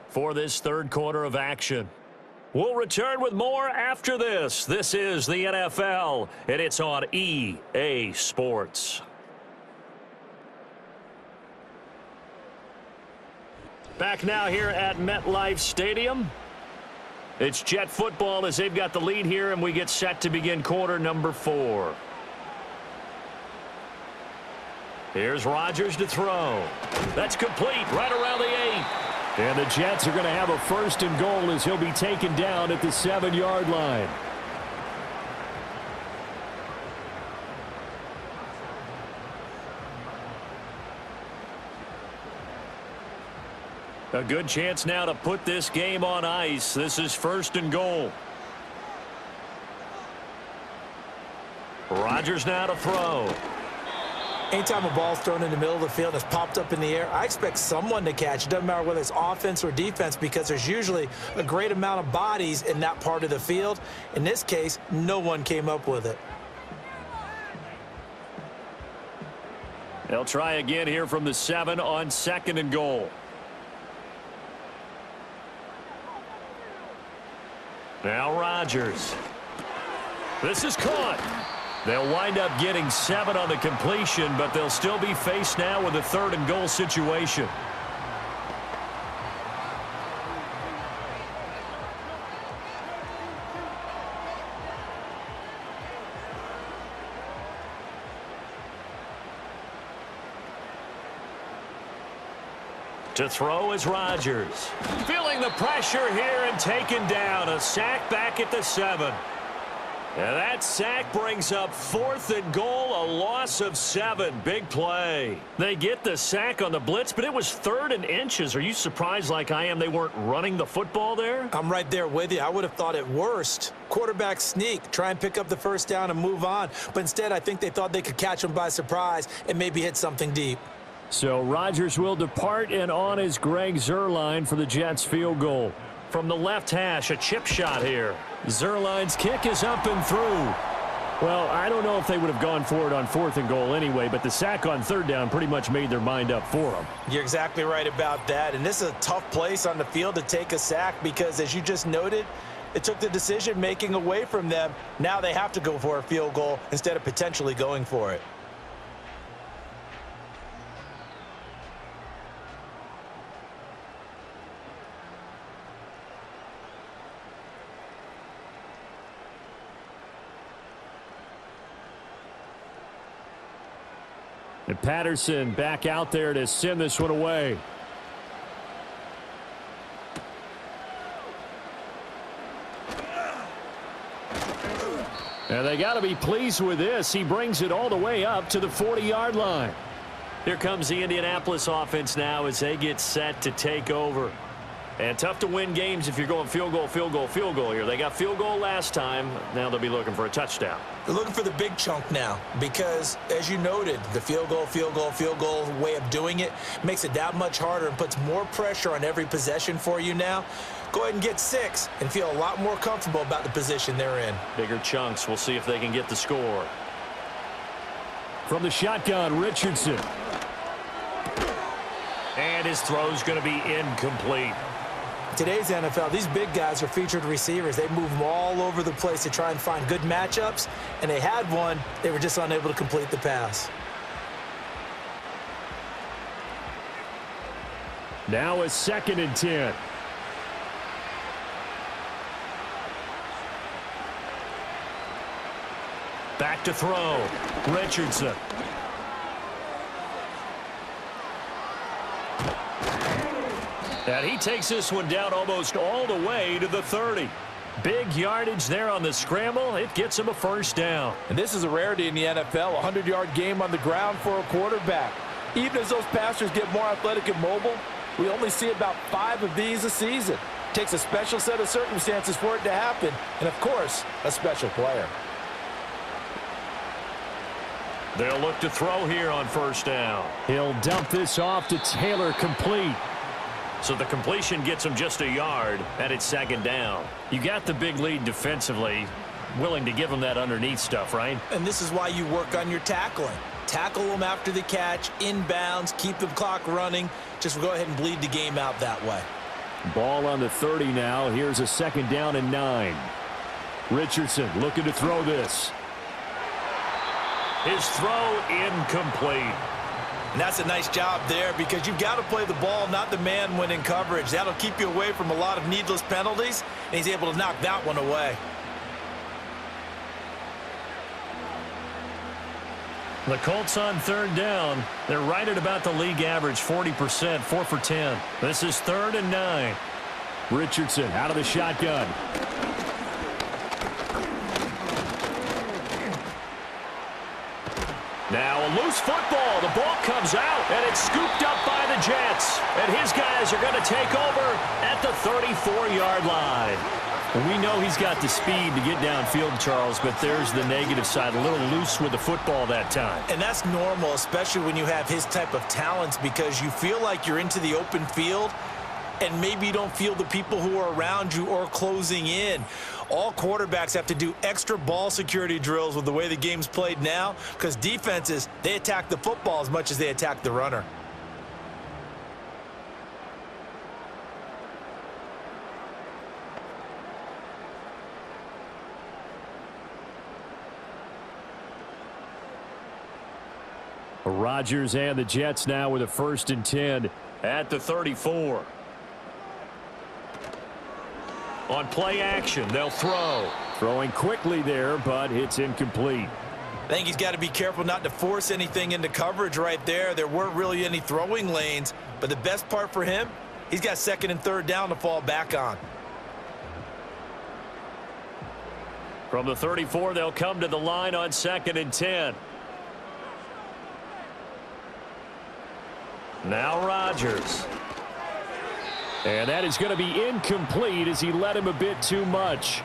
for this 3rd quarter of action. We'll return with more after this. This is the NFL, and it's on EA Sports. Back now here at MetLife Stadium. It's Jet football as they've got the lead here, and we get set to begin quarter number 4. Here's Rodgers to throw. That's complete right around the 8. And the Jets are going to have a 1st and goal as he'll be taken down at the 7-yard line. A good chance now to put this game on ice. This is 1st and goal. Rodgers now to throw. Anytime a ball's thrown in the middle of the field and it's popped up in the air, I expect someone to catch. It doesn't matter whether it's offense or defense because there's usually a great amount of bodies in that part of the field. In this case, no one came up with it. They'll try again here from the 7 on 2nd and goal. Now Rodgers. This is caught. They'll wind up getting 7 on the completion, but they'll still be faced now with a 3rd and goal situation. To throw is Rodgers. Feeling the pressure here and taken down. A sack back at the 7. And that sack brings up 4th and goal, a loss of 7. Big play. They get the sack on the blitz, but it was 3rd and inches. Are you surprised like I am they weren't running the football there? I'm right there with you. I would have thought at worst, quarterback sneak, try and pick up the 1st down and move on. But instead, I think they thought they could catch him by surprise and maybe hit something deep. So Rodgers will depart, and on is Greg Zuerlein for the Jets field goal. From the left hash, a chip shot here. Zuerlein's kick is up and through. Well, I don't know if they would have gone for it on 4th and goal anyway, but the sack on 3rd down pretty much made their mind up for them. You're exactly right about that, and this is a tough place on the field to take a sack because, as you just noted, it took the decision-making away from them. Now they have to go for a field goal instead of potentially going for it. And Patterson back out there to send this one away. And they got to be pleased with this. He brings it all the way up to the 40-yard line. Here comes the Indianapolis offense now as they get set to take over. And tough to win games if you're going field goal, field goal, field goal here. They got field goal last time. Now they'll be looking for a touchdown. They're looking for the big chunk now because, as you noted, the field goal, field goal, field goal way of doing it makes it that much harder and puts more pressure on every possession for you now. Go ahead and get 6 and feel a lot more comfortable about the position they're in. Bigger chunks. We'll see if they can get the score. From the shotgun, Richardson. And his throw's going to be incomplete. Today's NFL, these big guys are featured receivers. They move them all over the place to try and find good matchups, and they had one. They were just unable to complete the pass. Now a 2nd and 10. Back to throw. Richardson. And he takes this one down almost all the way to the 30. Big yardage there on the scramble. It gets him a 1st down. And this is a rarity in the NFL, a 100-yard game on the ground for a quarterback. Even as those passers get more athletic and mobile, we only see about 5 of these a season. It takes a special set of circumstances for it to happen, and, of course, a special player. They'll look to throw here on 1st down. He'll dump this off to Taylor, complete. So the completion gets him just a yard, and it's 2nd down. You got the big lead defensively, willing to give him that underneath stuff, right? And this is why you work on your tackling. Tackle them after the catch, inbounds, keep the clock running. Just go ahead and bleed the game out that way. Ball on the 30 now. Here's a 2nd down and 9. Richardson looking to throw this. His throw incomplete. And that's a nice job there because you've got to play the ball, not the man when in coverage. That'll keep you away from a lot of needless penalties, and he's able to knock that one away. The Colts on 3rd down. They're right at about the league average, 40%, 4 for 10. This is 3rd and 9. Richardson out of the shotgun. Now a loose football. The ball comes out, and it's scooped up by the Jets. And his guys are going to take over at the 34-yard line. We know he's got the speed to get downfield, Charles, but there's the negative side. A little loose with the football that time. And that's normal, especially when you have his type of talents, because you feel like you're into the open field and maybe you don't feel the people who are around you or closing in. All quarterbacks have to do extra ball security drills with the way the game's played now, because defenses, they attack the football as much as they attack the runner. Rodgers and the Jets now with a 1st and 10 at the 34. On play action, they'll throw. Throwing quickly there, but it's incomplete. I think he's got to be careful not to force anything into coverage right there. There weren't really any throwing lanes, but the best part for him, he's got 2nd and 3rd down to fall back on. From the 34, they'll come to the line on 2nd and 10. Now Rodgers. And that is going to be incomplete as he led him a bit too much.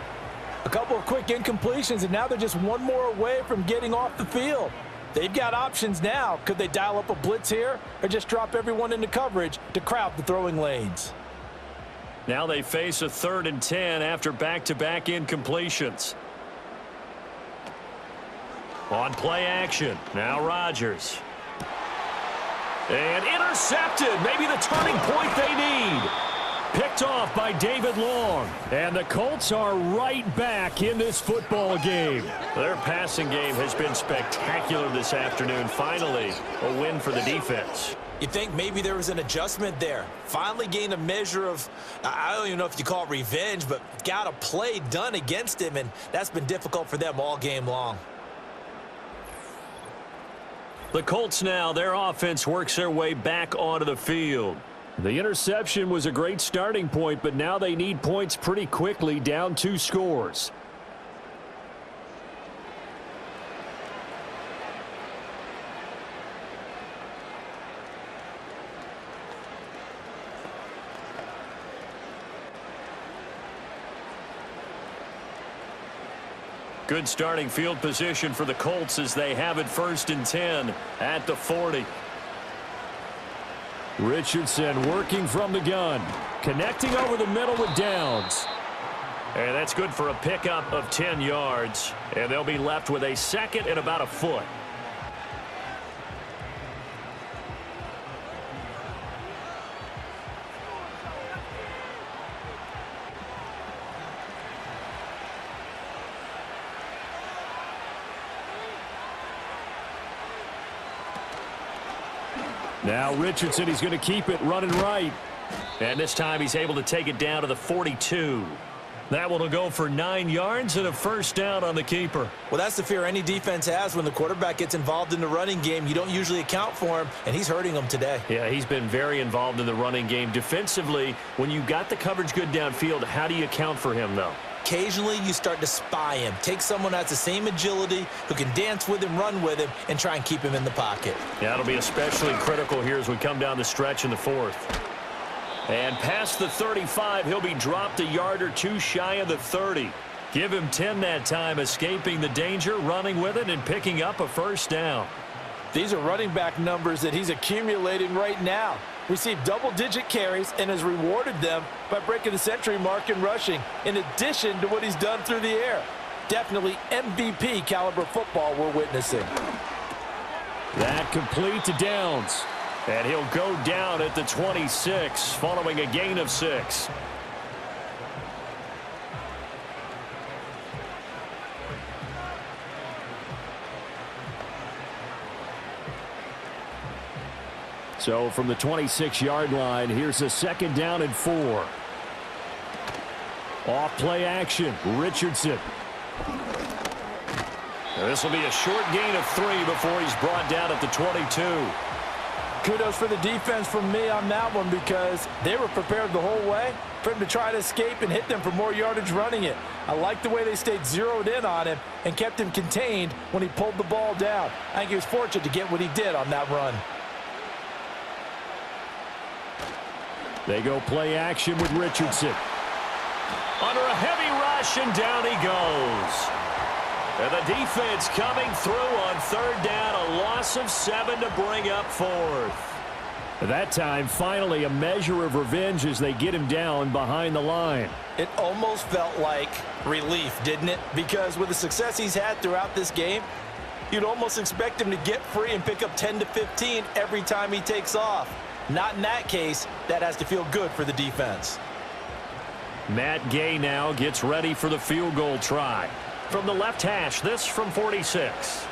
A couple of quick incompletions, and now they're just one more away from getting off the field. They've got options now. Could they dial up a blitz here or just drop everyone into coverage to crowd the throwing lanes? Now they face a 3rd and 10 after back-to-back incompletions. On play action, now Rodgers. And intercepted, maybe the turning point they need. Picked off by David Long. And the Colts are right back in this football game. Their passing game has been spectacular this afternoon. Finally, a win for the defense. You think maybe there was an adjustment there. Finally gained a measure of, I don't even know if you call it revenge, but got a play done against him, and that's been difficult for them all game long. The Colts now, their offense works their way back onto the field. The interception was a great starting point, but now they need points pretty quickly, down 2 scores. Good starting field position for the Colts as they have it 1st and 10 at the 40. Richardson working from the gun, connecting over the middle with Downs. And that's good for a pickup of 10 yards. And they'll be left with a 2nd and about a foot. Now Richardson, he's going to keep it running right. And this time he's able to take it down to the 42. That one will go for 9 yards and a 1st down on the keeper. Well, that's the fear any defense has when the quarterback gets involved in the running game. You don't usually account for him, and he's hurting them today. Yeah, he's been very involved in the running game. Defensively, when you got the coverage good downfield, how do you account for him, though? Occasionally, you start to spy him. Take someone that's the same agility, who can dance with him, run with him, and try and keep him in the pocket. Yeah, it'll be especially critical here as we come down the stretch in the 4th. And past the 35, he'll be dropped a yard or 2 shy of the 30. Give him 10 that time, escaping the danger, running with it, and picking up a 1st down. These are running back numbers that he's accumulating right now. Received double-digit carries and has rewarded them by breaking the century mark in rushing, in addition to what he's done through the air. Definitely MVP caliber football we're witnessing. That complete to Downs. And he'll go down at the 26, following a gain of 6. So from the 26-yard line, here's a 2nd down and 4. Off play action, Richardson. Now this will be a short gain of 3 before he's brought down at the 22. Kudos for the defense from me on that one, because they were prepared the whole way for him to try to escape and hit them for more yardage running it. I like the way they stayed zeroed in on him and kept him contained when he pulled the ball down. I think he was fortunate to get what he did on that run. They go play action with Richardson. Under a heavy rushing down he goes. And the defense coming through on third down, a loss of 7 to bring up fourth. At that time, finally a measure of revenge as they get him down behind the line. It almost felt like relief, didn't it? Because with the success he's had throughout this game, you'd almost expect him to get free and pick up 10 to 15 every time he takes off. Not in that case. That has to feel good for the defense. Matt Gay now gets ready for the field goal try. From the left hash, this from 46.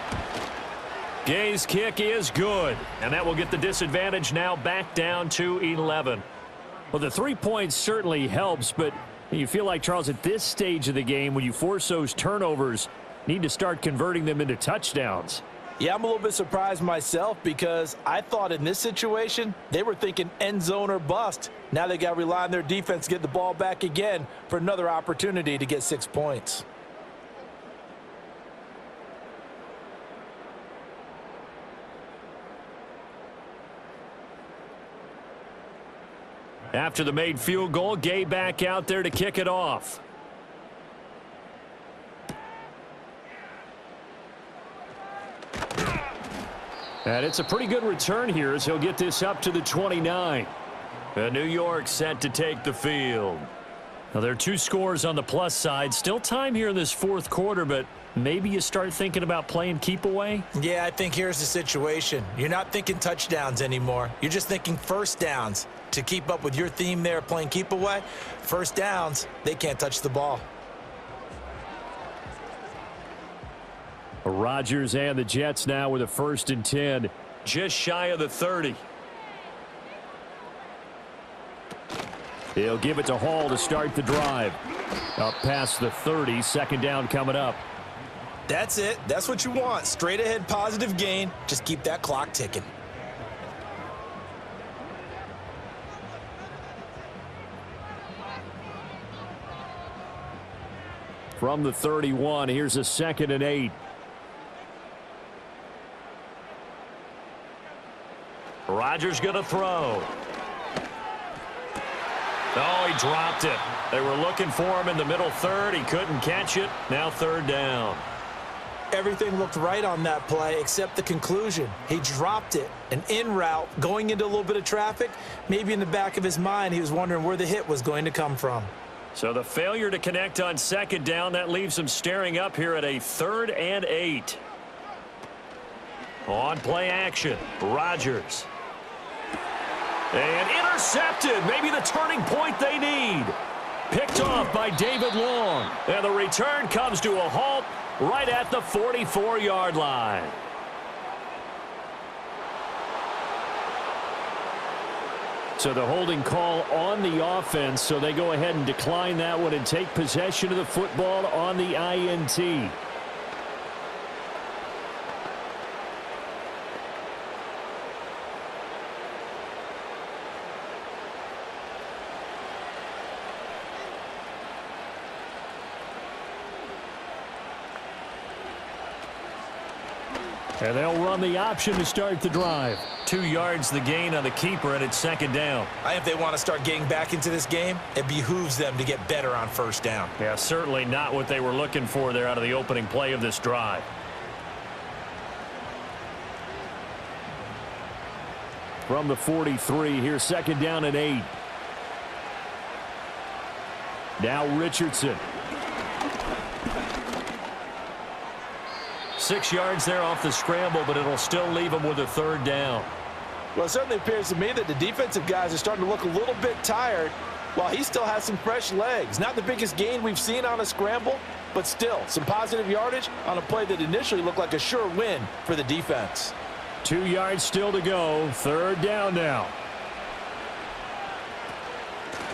Gay's kick is good, and that will get the disadvantage now back down to 11. Well, the 3 points certainly helps, but you feel like, Charles, at this stage of the game, when you force those turnovers, need to start converting them into touchdowns. Yeah, I'm a little bit surprised myself because I thought in this situation they were thinking end zone or bust. Now they got to rely on their defense to get the ball back again for another opportunity to get 6 points. After the made field goal, Gay back out there to kick it off. And it's a pretty good return here as he'll get this up to the 29. And New York set to take the field. Now, there are 2 scores on the plus side. Still time here in this fourth quarter, but maybe you start thinking about playing keep away? Yeah, I think here's the situation. You're not thinking touchdowns anymore. You're just thinking first downs. To keep up with your theme there, playing keep away, first downs, they can't touch the ball. Rodgers and the Jets now with a 1st and 10. Just shy of the 30. He'll give it to Hall to start the drive. Up past the 30, 2nd down coming up. That's it. That's what you want. Straight ahead positive gain. Just keep that clock ticking. From the 31, here's a 2nd and 8. Rodgers going to throw. Oh, he dropped it. They were looking for him in the middle third. He couldn't catch it. Now 3rd down. Everything looked right on that play except the conclusion. He dropped it. An in route going into a little bit of traffic. Maybe in the back of his mind he was wondering where the hit was going to come from. So the failure to connect on 2nd down, that leaves him staring up here at a 3rd and 8. On play action, Rodgers. And intercepted. Maybe the turning point they need. Picked off by David Long. And the return comes to a halt right at the 44-yard line. So the holding call on the offense, so they go ahead and decline that one and take possession of the football on the INT. And they'll run the option to start the drive. 2 yards the gain on the keeper, and it's 2nd down. If they want to start getting back into this game, it behooves them to get better on 1st down. Yeah, certainly not what they were looking for there out of the opening play of this drive. From the 43, here's 2nd down and 8. Now Richardson. 6 yards there off the scramble, but it'll still leave him with a 3rd down. Well, it certainly appears to me that the defensive guys are starting to look a little bit tired while he still has some fresh legs. Not the biggest gain we've seen on a scramble, but still some positive yardage on a play that initially looked like a sure win for the defense. 2 yards still to go. 3rd down now.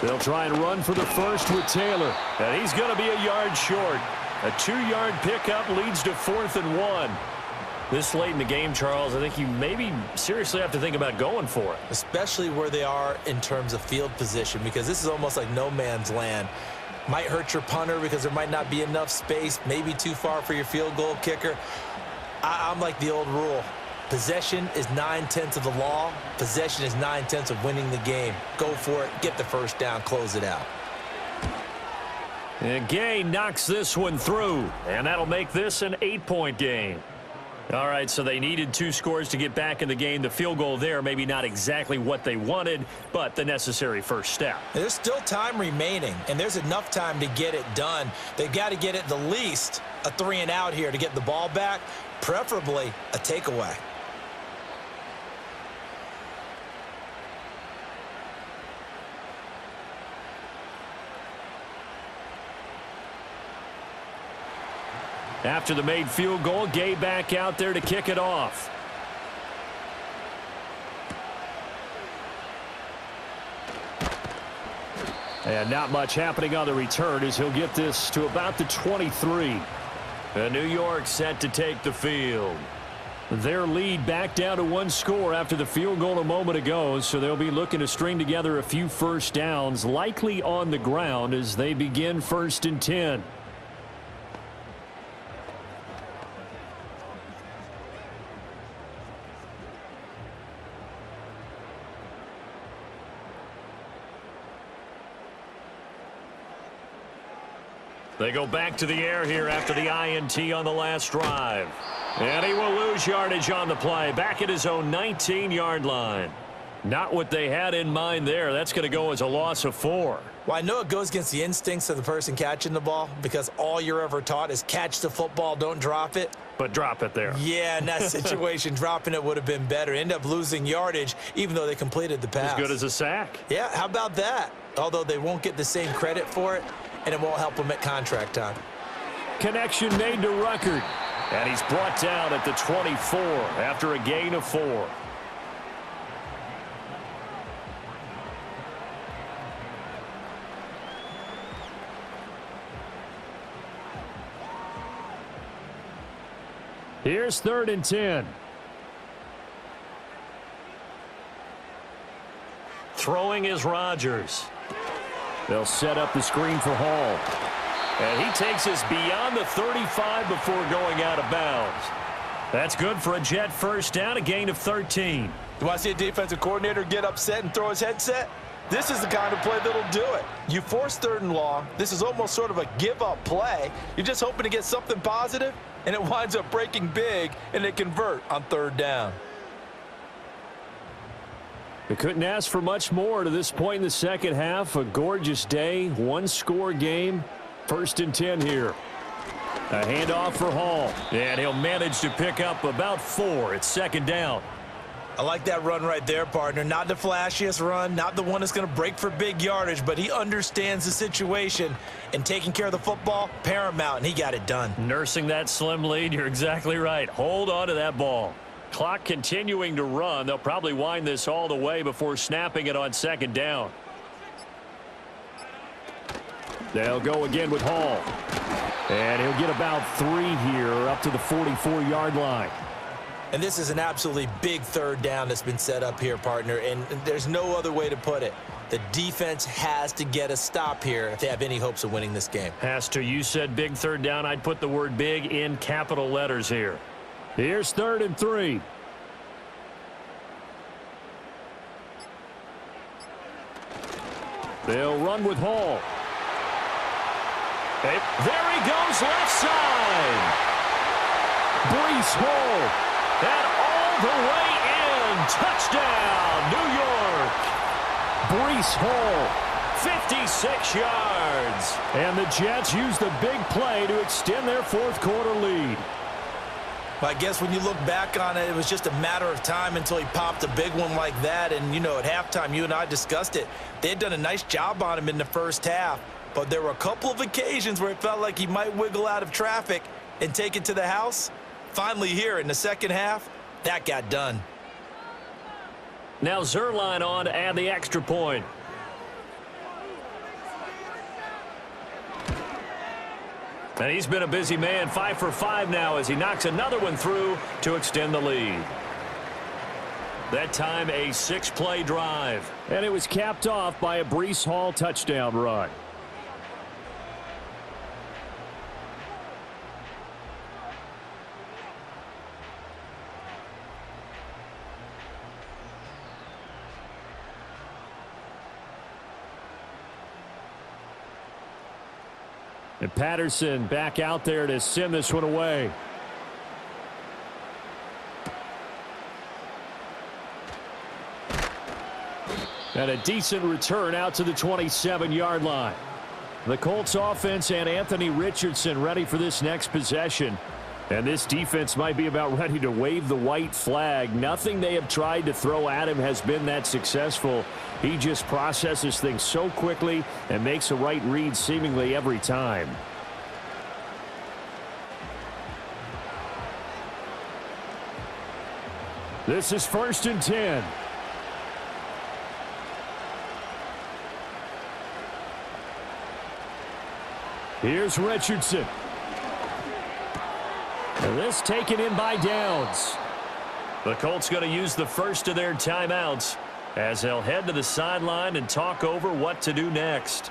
They'll try and run for the first with Taylor. And he's going to be a yard short. A 2-yard pickup leads to 4th and 1. This late in the game, Charles, I think you maybe seriously have to think about going for it. Especially where they are in terms of field position, because this is almost like no man's land. Might hurt your punter because there might not be enough space, maybe too far for your field goal kicker. I'm like the old rule. Possession is 9/10 of the law. Possession is 9/10 of winning the game. Go for it. Get the 1st down. Close it out. And Gay knocks this one through, and that'll make this an 8-point game. All right, so they needed 2 scores to get back in the game. The field goal there, maybe not exactly what they wanted, but the necessary first step. There's still time remaining, and there's enough time to get it done. They've got to get at the least a 3-and-out here to get the ball back, preferably a takeaway. After the made field goal, Gay back out there to kick it off. And not much happening on the return as he'll get this to about the 23. And New York set to take the field. Their lead back down to 1 score after the field goal a moment ago, so they'll be looking to string together a few first downs, likely on the ground as they begin 1st and 10. They go back to the air here after the INT on the last drive. And he will lose yardage on the play, back at his own 19-yard line. Not what they had in mind there. That's going to go as a loss of 4. Well, I know it goes against the instincts of the person catching the ball because all you're ever taught is catch the football, don't drop it. But drop it there. Yeah, in that situation, dropping it would have been better. End up losing yardage, even though they completed the pass. As good as a sack. Yeah, how about that? Although they won't get the same credit for it, and it won't help them at contract time. Connection made to Ruckert. And he's brought down at the 24 after a gain of 4. Here's 3rd and 10. Throwing is Rodgers. They'll set up the screen for Hall. And he takes us beyond the 35 before going out of bounds. That's good for a Jet first down, a gain of 13. You want to see a defensive coordinator get upset and throw his headset? This is the kind of play that'll do it. You force 3rd and long. This is almost sort of a give-up play. You're just hoping to get something positive, and it winds up breaking big, and they convert on 3rd down. They couldn't ask for much more to this point in the second half. A gorgeous day, 1-score game. 1st and 10 here. A handoff for Hall. And he'll manage to pick up about 4. It's 2nd down. I like that run right there, partner. Not the flashiest run, not the one that's going to break for big yardage, but he understands the situation, and taking care of the football, paramount, and he got it done. Nursing that slim lead, you're exactly right. Hold on to that ball. Clock continuing to run. They'll probably wind this all the way before snapping it on 2nd down. They'll go again with Hall. And he'll get about 3 here up to the 44-yard line. And this is an absolutely big 3rd down that's been set up here, partner, and there's no other way to put it. The defense has to get a stop here if they have any hopes of winning this game. Has to. You said big 3rd down. I'd put the word big in capital letters here. Here's 3rd and 3. They'll run with Hall. There he goes, left side. Breece Hall. And all the way in. Touchdown, New York. Breece Hall. 56 yards. And the Jets use the big play to extend their 4th quarter lead. I guess when you look back on it, it was just a matter of time until he popped a big one like that. And, you know, at halftime, you and I discussed it. They had done a nice job on him in the first half. But there were a couple of occasions where it felt like he might wiggle out of traffic and take it to the house. Finally here in the second half, that got done. Now Zerline on to add the extra point. And he's been a busy man, 5 for 5 now as he knocks another one through to extend the lead. That time a 6-play drive. And it was capped off by a Breece Hall touchdown run. And Patterson back out there to send this one away. And a decent return out to the 27-yard line. The Colts offense and Anthony Richardson ready for this next possession. And this defense might be about ready to wave the white flag. Nothing they have tried to throw at him has been that successful. He just processes things so quickly and makes a right read seemingly every time. This is 1st and 10. Here's Richardson. And this taken in by Downs. The Colts going to use the first of their timeouts as they'll head to the sideline and talk over what to do next.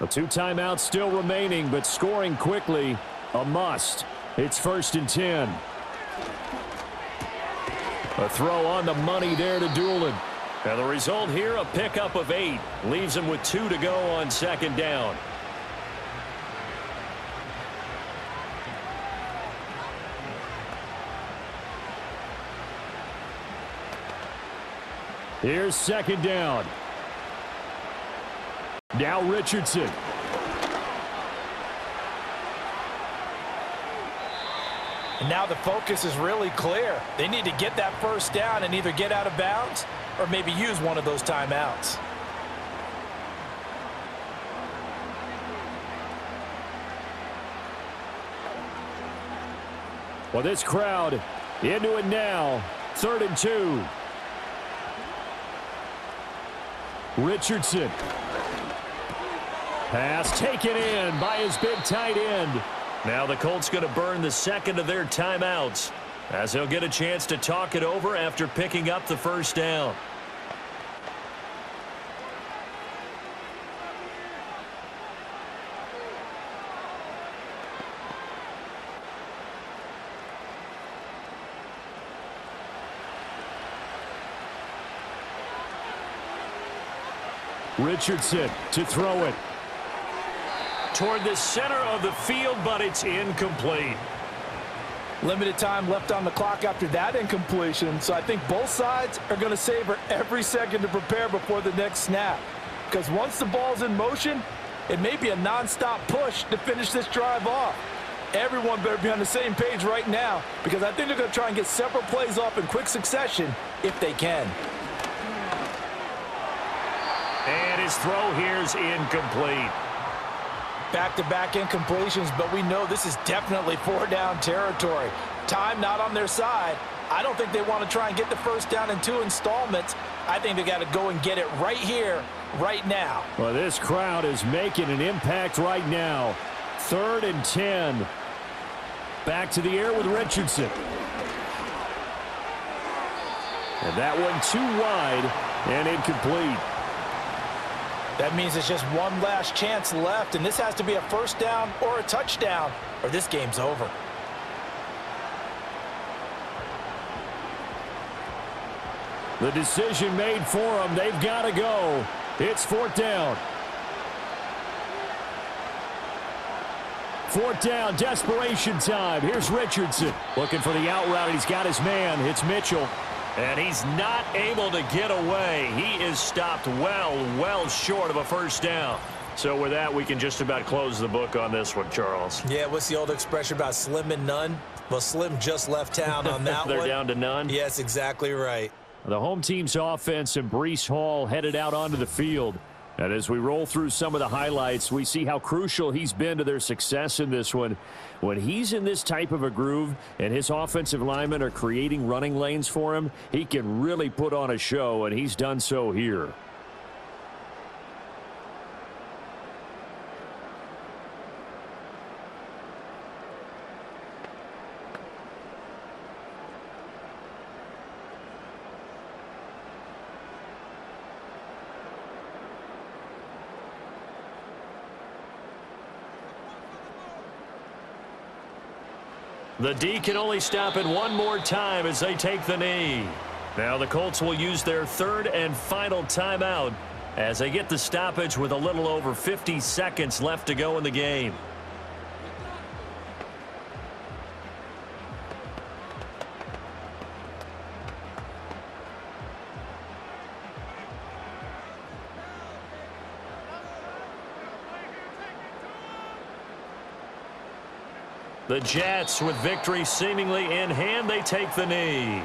The 2 timeouts still remaining, but scoring quickly, a must. It's 1st and 10. A throw on the money there to Doolin. And the result here, a pickup of 8. Leaves him with 2 to go on 2nd down. Here's 2nd down. Now Richardson. And now the focus is really clear. They need to get that first down and either get out of bounds or maybe use one of those timeouts. Well, this crowd into it now. 3rd and 2. Richardson. Pass taken in by his big tight end. Now the Colts going to burn the second of their timeouts as they'll get a chance to talk it over after picking up the first down. Richardson to throw it. Toward the center of the field, but it's incomplete. Limited time left on the clock after that incompletion, so I think both sides are going to savor every second to prepare before the next snap. Because once the ball's in motion, it may be a nonstop push to finish this drive off. Everyone better be on the same page right now, because I think they're going to try and get several plays off in quick succession if they can. And his throw here's incomplete. Back-to-back incompletions, but we know this is definitely 4-down territory. Time not on their side. I don't think they want to try and get the first down in 2 installments. I think they got to go and get it right here, right now. Well, this crowd is making an impact right now. 3rd and 10. Back to the air with Richardson. And that one too wide and incomplete. That means it's just one last chance left, and this has to be a first down or a touchdown, or this game's over. The decision made for them. They've got to go. It's 4th down. 4th down, desperation time. Here's Richardson looking for the out route. He's got his man. It's Mitchell. And he's not able to get away. He is stopped well short of a first down. So with that, we can just about close the book on this one, Charles. Yeah, what's the old expression about slim and none? Well, Slim just left town on that They're one. down to none? Yes, exactly right. The home team's offense and Breece Hall headed out onto the field. And as we roll through some of the highlights, we see how crucial he's been to their success in this one. When he's in this type of a groove and his offensive linemen are creating running lanes for him, he can really put on a show, and he's done so here. The D can only stop it one more time as they take the knee. Now the Colts will use their third and final timeout as they get the stoppage with a little over 50 seconds left to go in the game. The Jets, with victory seemingly in hand, they take the knee.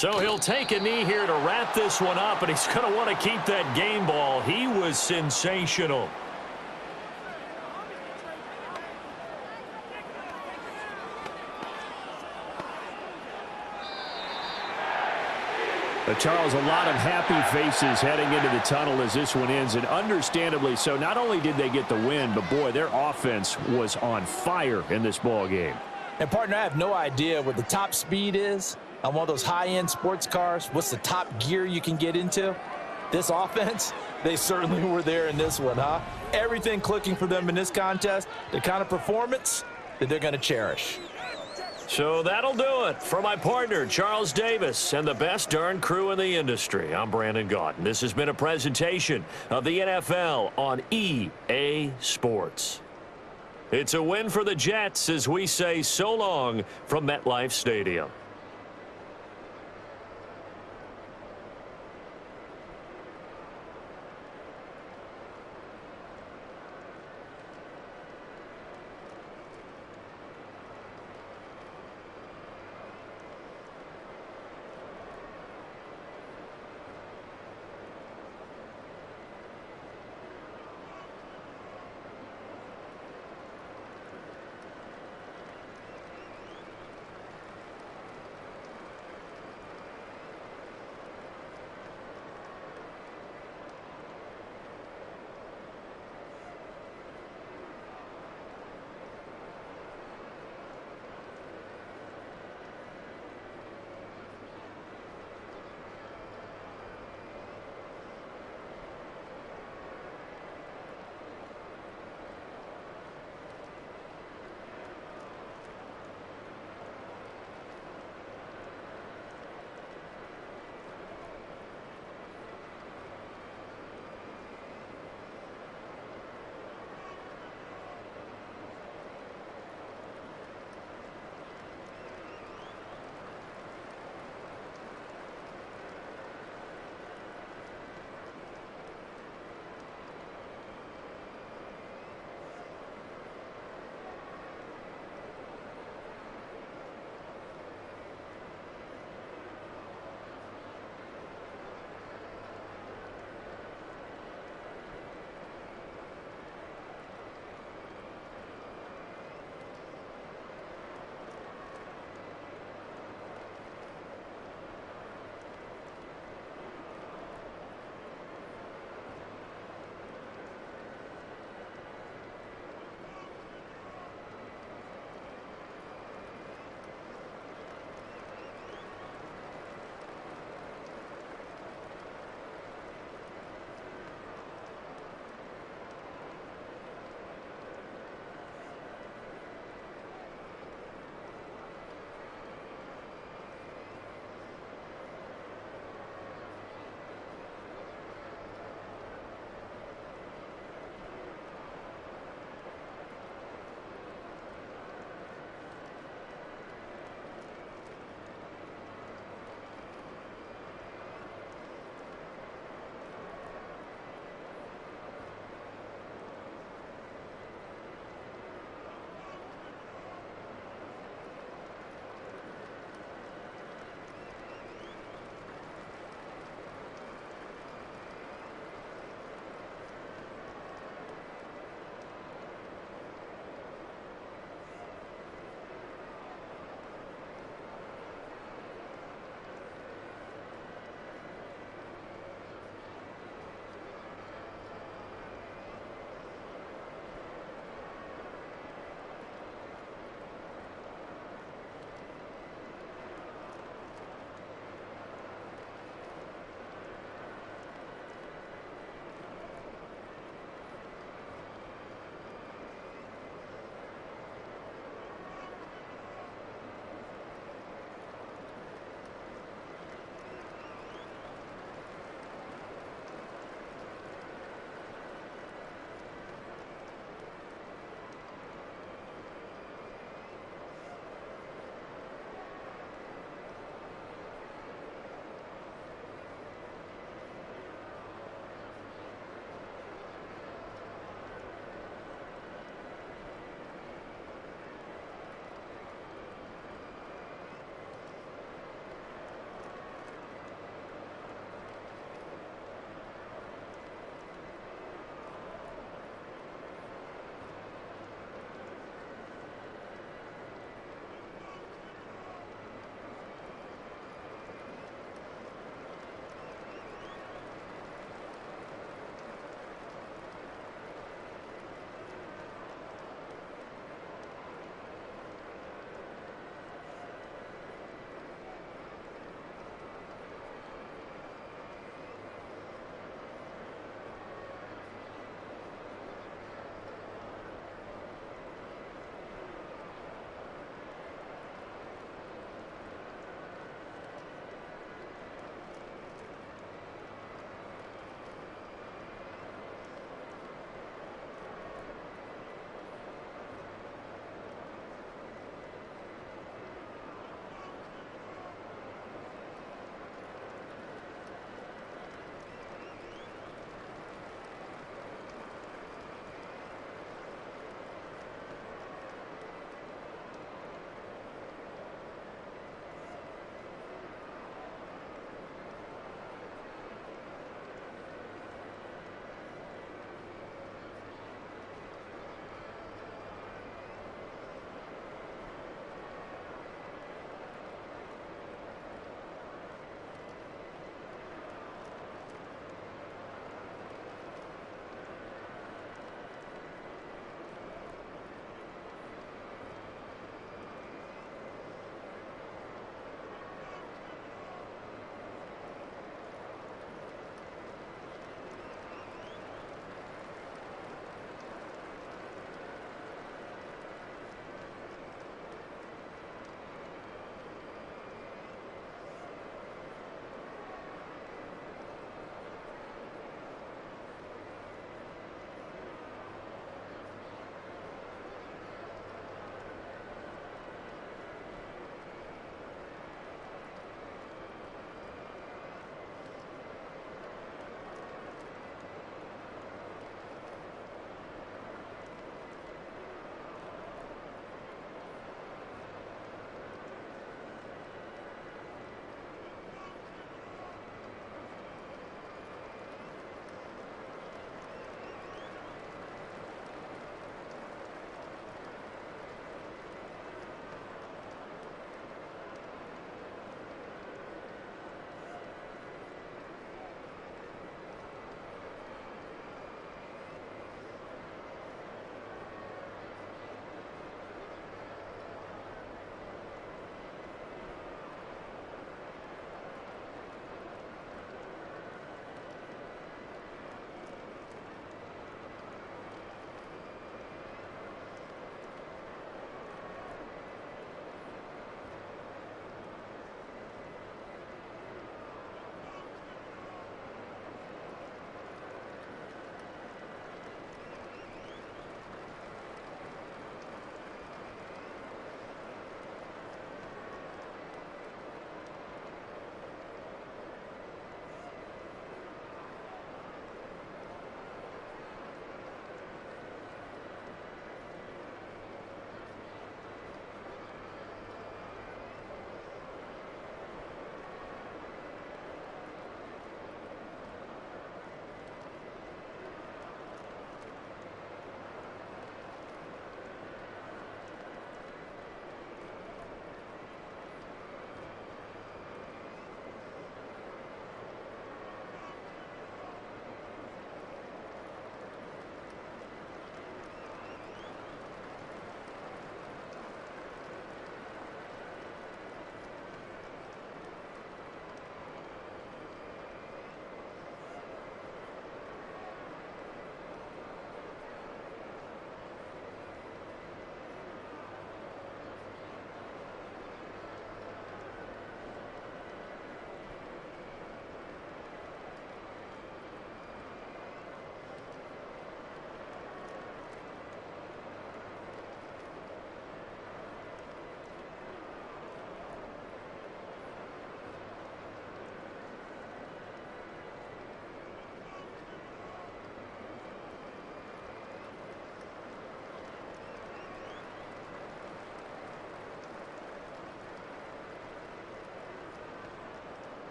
So he'll take a knee here to wrap this one up, and he's going to want to keep that game ball. He was sensational. Charles, a lot of happy faces heading into the tunnel as this one ends, and understandably so. Not only did they get the win, but boy, their offense was on fire in this ball game. And partner, I have no idea what the top speed is on one of those high-end sports cars. What's the top gear you can get into? This offense, they certainly were there in this one, huh? Everything clicking for them in this contest, the kind of performance that they're going to cherish. So that'll do it for my partner, Charles Davis, and the best darn crew in the industry. I'm Brandon Gaudin. This has been a presentation of the NFL on EA Sports. It's a win for the Jets as we say so long from MetLife Stadium.